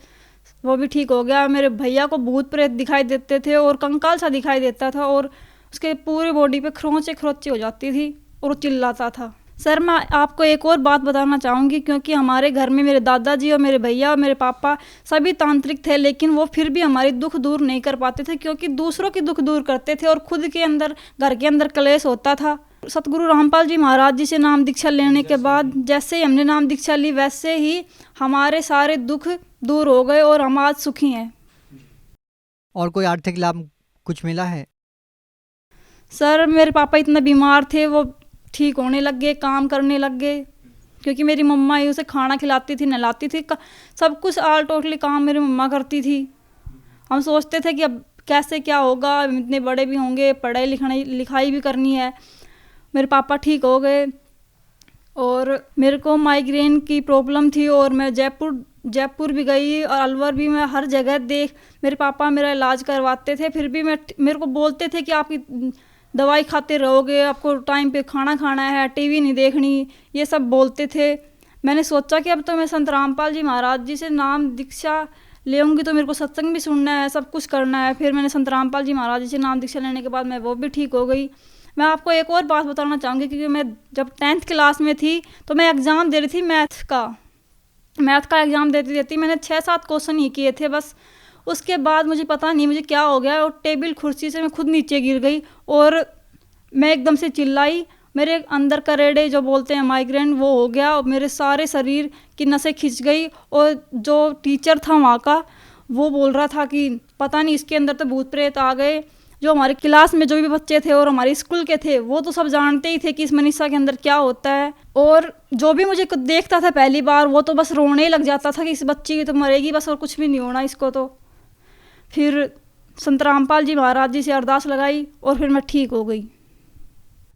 [SPEAKER 6] वो भी ठीक हो गया। मेरे भैया को भूत प्रेत दिखाई देते थे और कंकाल सा दिखाई देता था और उसके पूरे बॉडी पे खरोंचे हो जाती थी और वो चिल्लाता था। सर, मैं आपको एक और बात बताना चाहूँगी, क्योंकि हमारे घर में मेरे दादाजी और मेरे भैया और मेरे पापा सभी तांत्रिक थे, लेकिन वो फिर भी हमारी दुख दूर नहीं कर पाते थे, क्योंकि दूसरों की दुख दूर करते थे और खुद के अंदर, घर के अंदर क्लेश होता था। सतगुरु रामपाल जी महाराज जी से नाम दीक्षा लेने के बाद, जैसे ही हमने नाम दीक्षा ली वैसे ही हमारे सारे दुख दूर हो गए और हम आज सुखी हैं।
[SPEAKER 5] और कोई आर्थिक लाभ कुछ मिला है?
[SPEAKER 6] सर, मेरे पापा इतना बीमार थे, वो ठीक होने लग गए, काम करने लग गए, क्योंकि मेरी मम्मा ही उसे खाना खिलाती थी, नहलाती थी, सब कुछ ऑल टोटली काम मेरी मम्मा करती थी। हम सोचते थे कि अब कैसे क्या होगा, इतने बड़े भी होंगे, पढ़ाई लिखाई भी करनी है। मेरे पापा ठीक हो गए और मेरे को माइग्रेन की प्रॉब्लम थी और मैं जयपुर भी गई और अलवर भी, मैं हर जगह मेरे पापा मेरा इलाज करवाते थे, फिर भी मेरे को बोलते थे कि आपकी दवाई खाते रहोगे, आपको टाइम पे खाना खाना है, टीवी नहीं देखनी, ये सब बोलते थे। मैंने सोचा कि अब तो मैं संत रामपाल जी महाराज जी से नाम दीक्षा लेऊंगी तो मेरे को सत्संग भी सुनना है, सब कुछ करना है। फिर मैंने संत रामपाल जी महाराज जी से नाम दीक्षा लेने के बाद मैं वो भी ठीक हो गई। मैं आपको एक और बात बताना चाहूँगी, क्योंकि मैं जब 10th क्लास में थी तो मैं एग्ज़ाम दे रही थी मैथ का एग्ज़ाम देती मैंने 6-7 क्वेश्चन ही किए थे बस। उसके बाद मुझे पता नहीं मुझे क्या हो गया और टेबल कुर्सी से मैं खुद नीचे गिर गई और मैं एकदम से चिल्लाई। मेरे अंदर करेड़े जो बोलते हैं माइग्रेन, वो हो गया और मेरे सारे शरीर की नसें खिंच गई। और जो टीचर था वहाँ का, वो बोल रहा था कि पता नहीं इसके अंदर तो भूत प्रेत आ गए। जो हमारे क्लास में जो भी बच्चे थे और हमारे स्कूल के थे, वो तो सब जानते ही थे कि इस मनीषा के अंदर क्या होता है। और जो भी मुझे देखता था पहली बार, वो तो बस रोने लग जाता था कि इस बच्ची की तो मरेगी बस और कुछ भी नहीं होना इसको। तो फिर संत रामपाल जी महाराज जी से अरदास लगाई और फिर मैं ठीक हो गई।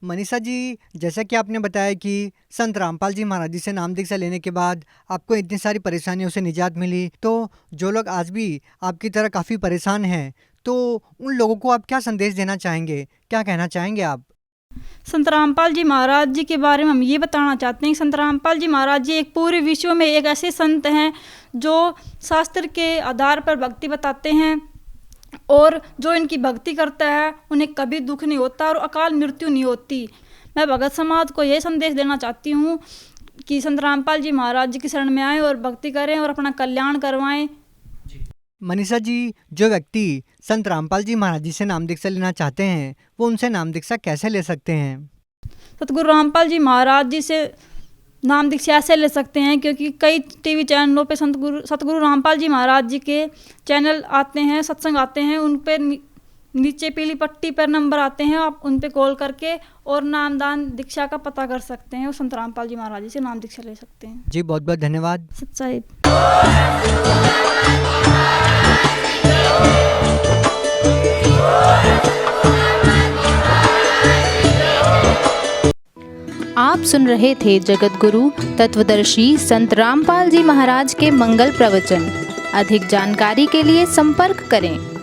[SPEAKER 5] मनीषा जी, जैसा कि आपने बताया कि संत रामपाल जी महाराज जी से नाम दीक्षा लेने के बाद आपको इतनी सारी परेशानियों से निजात मिली, तो जो लोग आज भी आपकी तरह काफ़ी परेशान हैं, तो उन लोगों को आप क्या संदेश देना चाहेंगे, क्या कहना चाहेंगे आप?
[SPEAKER 6] संत रामपाल जी महाराज जी के बारे में हम ये बताना चाहते हैं कि संत रामपाल जी महाराज जी एक पूरे विश्व में एक ऐसे संत हैं जो शास्त्र के आधार पर भक्ति बताते हैं और जो इनकी भक्ति करता है उन्हें कभी दुख नहीं होता और अकाल मृत्यु नहीं होती। मैं भगत समाज को ये संदेश देना चाहती हूँ कि संत रामपाल जी महाराज जी की शरण में आएँ और भक्ति करें और अपना कल्याण करवाएं।
[SPEAKER 5] मनीषा जी, जो व्यक्ति संत रामपाल जी महाराज जी से नाम दीक्षा लेना चाहते हैं, वो उनसे नाम दीक्षा कैसे ले सकते हैं?
[SPEAKER 6] सतगुरु रामपाल जी महाराज जी से नाम दीक्षा ऐसे ले सकते हैं क्योंकि कई टीवी चैनलों पे सतगुरु रामपाल जी महाराज जी के चैनल आते हैं, सत्संग आते हैं, उन पे नीचे पीली पट्टी पर नंबर आते हैं, आप उन पे कॉल करके और नामदान दीक्षा का पता कर सकते हैं और संत रामपाल जी महाराज जी से नाम दीक्षा ले सकते हैं।
[SPEAKER 5] जी, बहुत बहुत धन्यवाद।
[SPEAKER 6] सच्चाई।
[SPEAKER 7] आप सुन रहे थे जगत गुरु तत्वदर्शी संत रामपाल जी महाराज के मंगल प्रवचन। अधिक जानकारी के लिए संपर्क करें